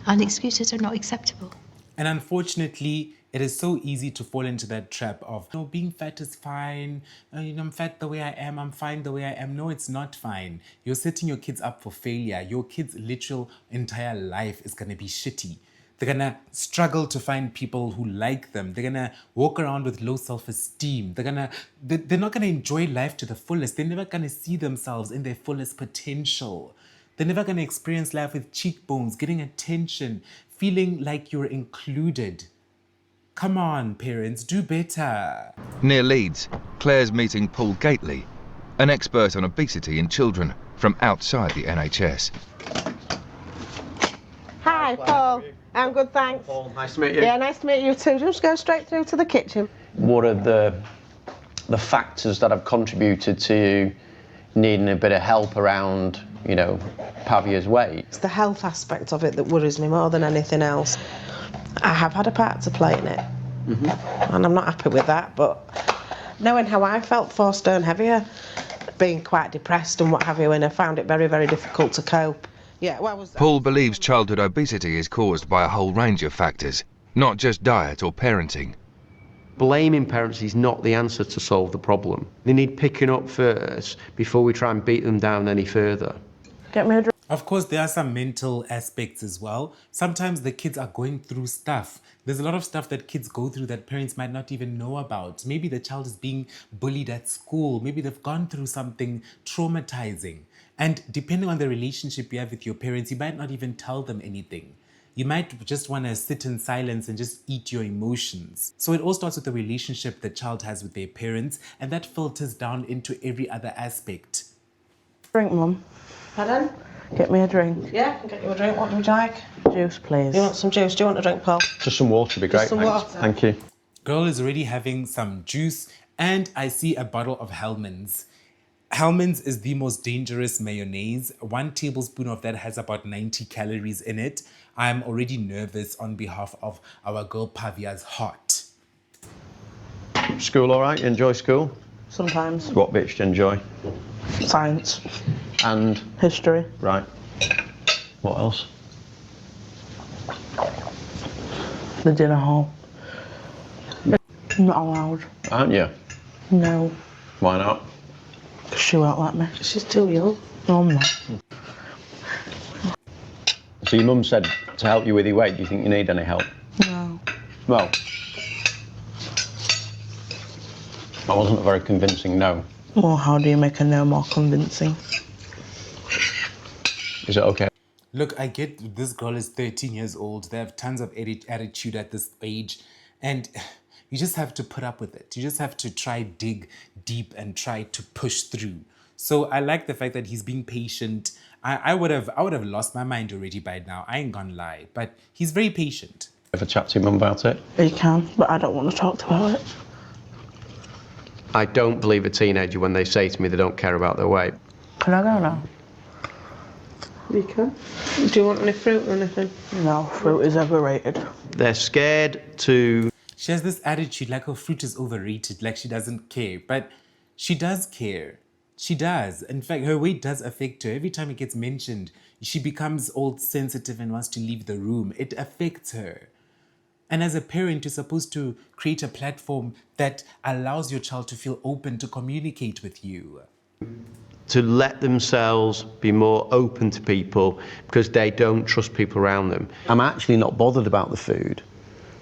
and excuses are not acceptable. And unfortunately, it is so easy to fall into that trap of, no, being fat is fine. I'm fat the way I am. I'm fine the way I am. No, it's not fine. You're setting your kids up for failure. Your kids' literal entire life is going to be shitty. They're going to struggle to find people who like them. They're going to walk around with low self-esteem. They're not going to enjoy life to the fullest. They're never going to see themselves in their fullest potential. They're never going to experience life with cheekbones, getting attention, feeling like you're included. Come on, parents, do better. Near Leeds, Claire's meeting Paul Gately, an expert on obesity in children from outside the NHS. Hi, Paul. I'm good, thanks. Paul, nice to meet you. Yeah, nice to meet you too. Just go straight through to the kitchen. What are the factors that have contributed to you needing a bit of help around, Pavia's weight? It's the health aspect of it that worries me more than anything else. I have had a part to play in it, and I'm not happy with that, but knowing how I felt 4 stone heavier, being quite depressed and what have you, and I found it very, very difficult to cope. Yeah, well, Paul believes childhood obesity is caused by a whole range of factors, not just diet or parenting. Blaming parents is not the answer to solve the problem. They need picking up first before we try and beat them down any further. Get me a drink. Of course, there are some mental aspects as well. Sometimes the kids are going through stuff. There's a lot of stuff that kids go through that parents might not even know about. Maybe the child is being bullied at school. Maybe they've gone through something traumatizing. And depending on the relationship you have with your parents, you might not even tell them anything. You might just want to sit in silence and just eat your emotions. So it all starts with the relationship the child has with their parents, and that filters down into every other aspect. Drink, Mum. Pardon? Get me a drink. Yeah, I can get you a drink. What would you like? Juice, please. You want some juice? Do you want a drink, Paul? Just some water would be great, Just some thanks. water. Thank you. Girl is already having some juice, and I see a bottle of Hellmann's. Hellmann's is the most dangerous mayonnaise. 1 tablespoon of that has about 90 calories in it. I'm already nervous on behalf of our girl Pavia's heart. School all right? You enjoy school? Sometimes. What bits do you enjoy? Science. And? History. Right. What else? The dinner hall. Not allowed. Aren't you? No. Why not? She won't let me. She's too young. No, I'm not. So your mum said to help you with your weight. Do you think you need any help? No. Well, that wasn't a very convincing no. Well, how do you make a no more convincing? Is it okay? Look, I get this girl is 13 years old. They have tons of attitude at this age. And you just have to put up with it. You just have to dig deep and try to push through. So I like the fact that he's being patient. I would have lost my mind already by now. I ain't gonna lie. But he's very patient. Ever chat to your mum about it? You can, but I don't want to talk about it. I don't believe a teenager when they say to me they don't care about their weight. Can I go now? You can. Do you want any fruit or anything? No, fruit is overrated. They're scared to... She has this attitude like her fruit is overrated, like she doesn't care. But she does care. She does. In fact, her weight does affect her. Every time it gets mentioned, she becomes all sensitive and wants to leave the room. It affects her. And as a parent, you're supposed to create a platform that allows your child to feel open to communicate with you. To let themselves be more open to people because they don't trust people around them. I'm actually not bothered about the food.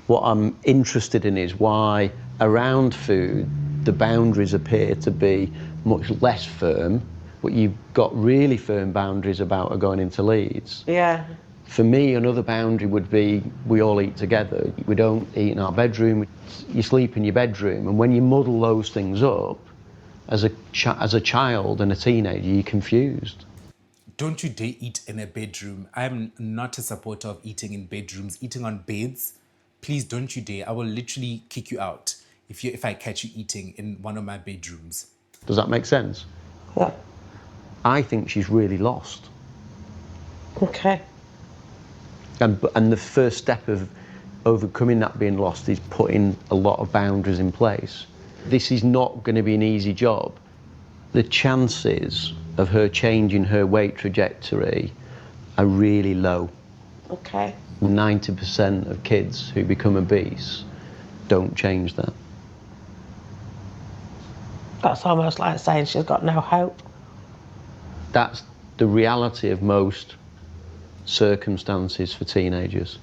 What I'm interested in is why around food the boundaries appear to be much less firm, but you've got really firm boundaries about her going into Leeds. Yeah. For me, another boundary would be we all eat together. We don't eat in our bedroom. You sleep in your bedroom, and when you muddle those things up, as a child and a teenager, you're confused. Don't you dare eat in a bedroom. I'm not a supporter of eating in bedrooms. Eating on beds, please don't you dare. I will literally kick you out if I catch you eating in one of my bedrooms. Does that make sense? Yeah. I think she's really lost. Okay. And the first step of overcoming that being lost is putting a lot of boundaries in place. This is not going to be an easy job. The chances of her changing her weight trajectory are really low. Okay. 90% of kids who become obese don't change that. That's almost like saying she's got no hope. That's the reality of most circumstances for teenagers.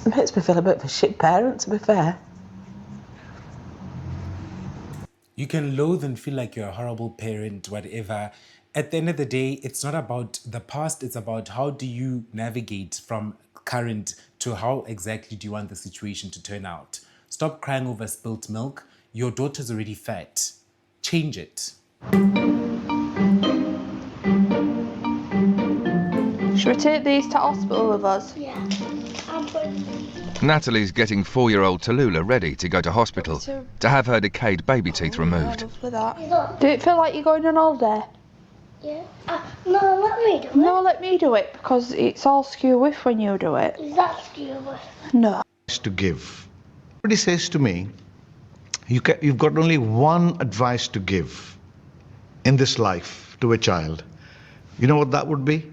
It makes me feel a bit of a shit parent, to be fair. You can loathe and feel like you're a horrible parent, whatever. At the end of the day, it's not about the past, it's about how do you navigate from current to how exactly do you want the situation to turn out. Stop crying over spilt milk. Your daughter's already fat. Change it. Should we take these to hospital with us? Yeah. Natalie's getting 4-year-old Tallulah ready to go to hospital to have her decayed baby teeth removed. Lovely that. Do it feel like you're going on holiday? Yeah. No, let me do it. No, let me do it because it's all skew with when you do it. Is that stupid? No. To give. Somebody says to me, you've got only one advice to give in this life to a child. You know what that would be?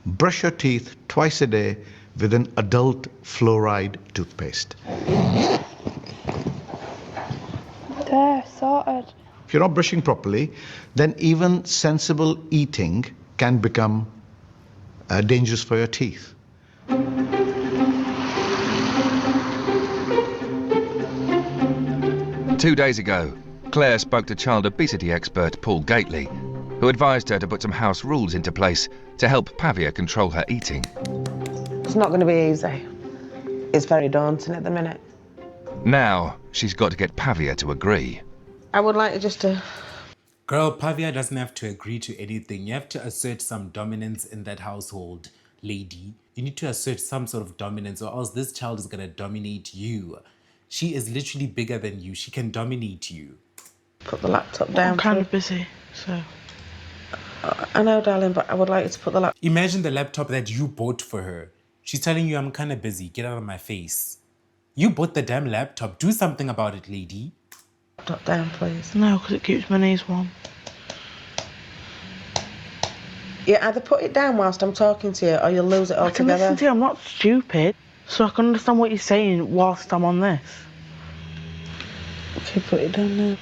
Brush your teeth twice a day with an adult fluoride toothpaste. There, sorted. If you're not brushing properly, then even sensible eating can become dangerous for your teeth. 2 days ago, Claire spoke to child obesity expert Paul Gately, who advised her to put some house rules into place to help Pavia control her eating. It's not going to be easy. It's very daunting at the minute. Now, she's got to get Pavia to agree. I would like just to... Girl, Pavia doesn't have to agree to anything. You have to assert some dominance in that household, lady. You need to assert some sort of dominance or else this child is going to dominate you. She is literally bigger than you. She can dominate you. Put the laptop down. I'm kind of busy, so... I know, darling, but I would like you to put the laptop... Imagine the laptop that you bought for her. She's telling you, I'm kind of busy. Get out of my face. You bought the damn laptop. Do something about it, lady. Laptop down, please. No, because it keeps my knees warm. Yeah, either put it down whilst I'm talking to you or you'll lose it I can altogether. listen to you, I'm not stupid. So I can understand what you're saying whilst I'm on this. Okay, put it down now.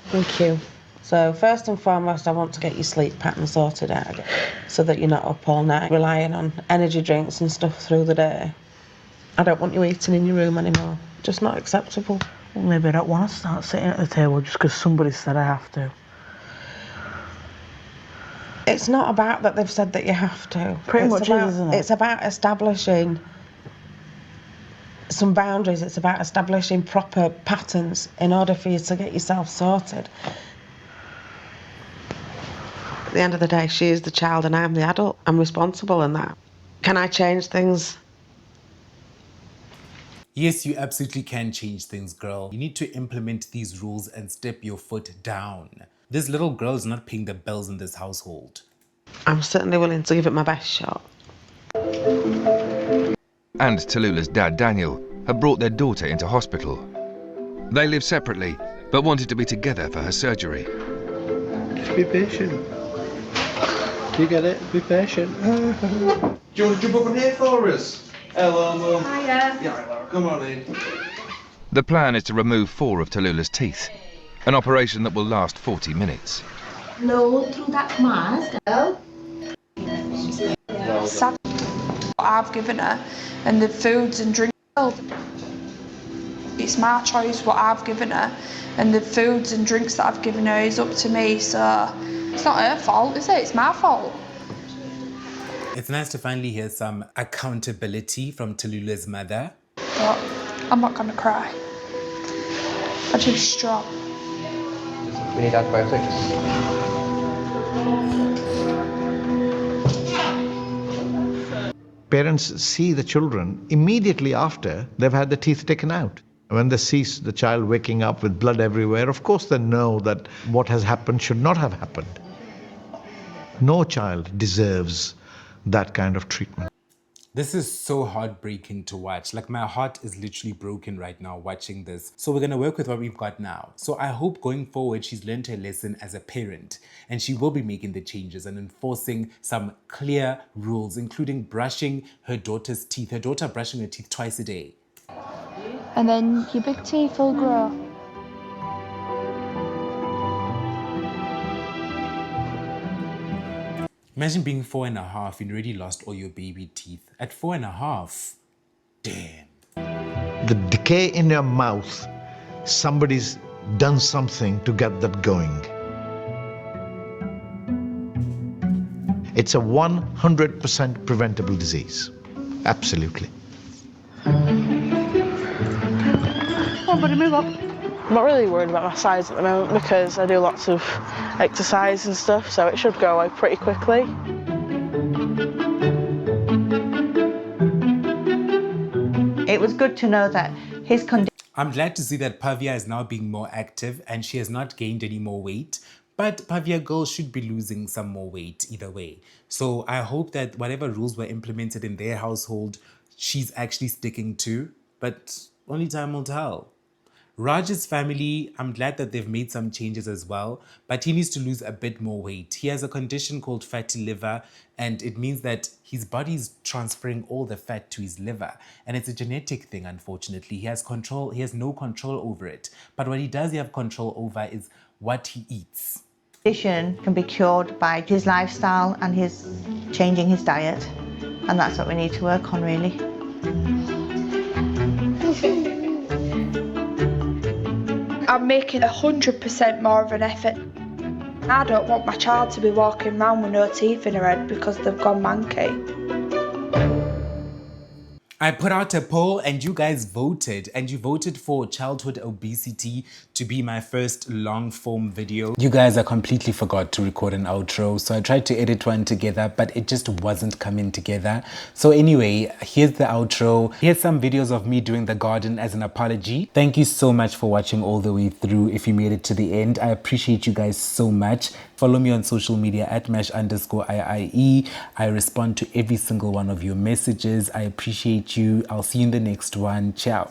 Thank you. So first and foremost, I want to get your sleep pattern sorted out again so that you're not up all night relying on energy drinks and stuff through the day. I don't want you eating in your room anymore. Just not acceptable. Well, maybe I don't want to start sitting at the table just because somebody said I have to. It's not about that they've said that you have to. Pretty much is, isn't it? It's about establishing some boundaries. It's about establishing proper patterns in order for you to get yourself sorted. At the end of the day, she is the child and I'm the adult. I'm responsible in that. Can I change things? Yes, you absolutely can change things, girl. You need to implement these rules and step your foot down. This little girl is not paying the bills in this household. I'm certainly willing to give it my best shot. And Tallulah's dad, Daniel, had brought their daughter into hospital. They live separately, but wanted to be together for her surgery. Just be patient. You get it? Be patient. Do you want to jump up in here for us? Hello, Mum. Hiya. Yeah, Laura, come on in. The plan is to remove 4 of Tallulah's teeth, an operation that will last 40 minutes. Blow through that mask. Sad what I've given her and the foods and drinks. It's my choice what I've given her, and the foods and drinks that I've given her is up to me, so it's not her fault, is it? It's my fault. It's nice to finally hear some accountability from Tallulah's mother. But I'm not gonna cry. I'm too strong. We need antibiotics. Parents see the children immediately after they've had the teeth taken out. When they see the child waking up with blood everywhere, of course they know that what has happened should not have happened. No child deserves that kind of treatment. This is so heartbreaking to watch. Like, my heart is literally broken right now watching this. So we're going to work with what we've got now. So I hope going forward she's learned her lesson as a parent, and she will be making the changes and enforcing some clear rules, including brushing her daughter's teeth. Her daughter brushing her teeth twice a day. And then your big teeth will grow. Imagine being 4.5 and you already lost all your baby teeth. At 4.5, damn. The decay in your mouth, somebody's done something to get that going. It's a 100% preventable disease. Absolutely. Come on, buddy, move on. I'm not really worried about my size at the moment because I do lots of exercise and stuff, so it should go away pretty quickly. It was good to know that his condition. I'm glad to see that Pavia is now being more active and she has not gained any more weight. But Pavia girl should be losing some more weight either way. So I hope that whatever rules were implemented in their household, she's actually sticking to. But only time will tell. Raj's family, I'm glad that they've made some changes as well, but he needs to lose a bit more weight. He has a condition called fatty liver, and it means that his body's transferring all the fat to his liver. And it's a genetic thing, unfortunately. He has no control over it. But what he does have control over is what he eats. Condition can be cured by his lifestyle and his changing his diet, and that's what we need to work on, really. I'm making 100% more of an effort. I don't want my child to be walking around with no teeth in her head because they've gone manky. I put out a poll and you guys voted, and you voted for childhood obesity to be my first long form video. You guys, I completely forgot to record an outro, so I tried to edit one together, but it just wasn't coming together. So anyway, here's the outro. Here's some videos of me doing the garden as an apology. Thank you so much for watching all the way through. If you made it to the end, I appreciate you guys so much. Follow me on social media at @mash_IIE. I respond to every single one of your messages. I appreciate you. I'll see you in the next one. Ciao.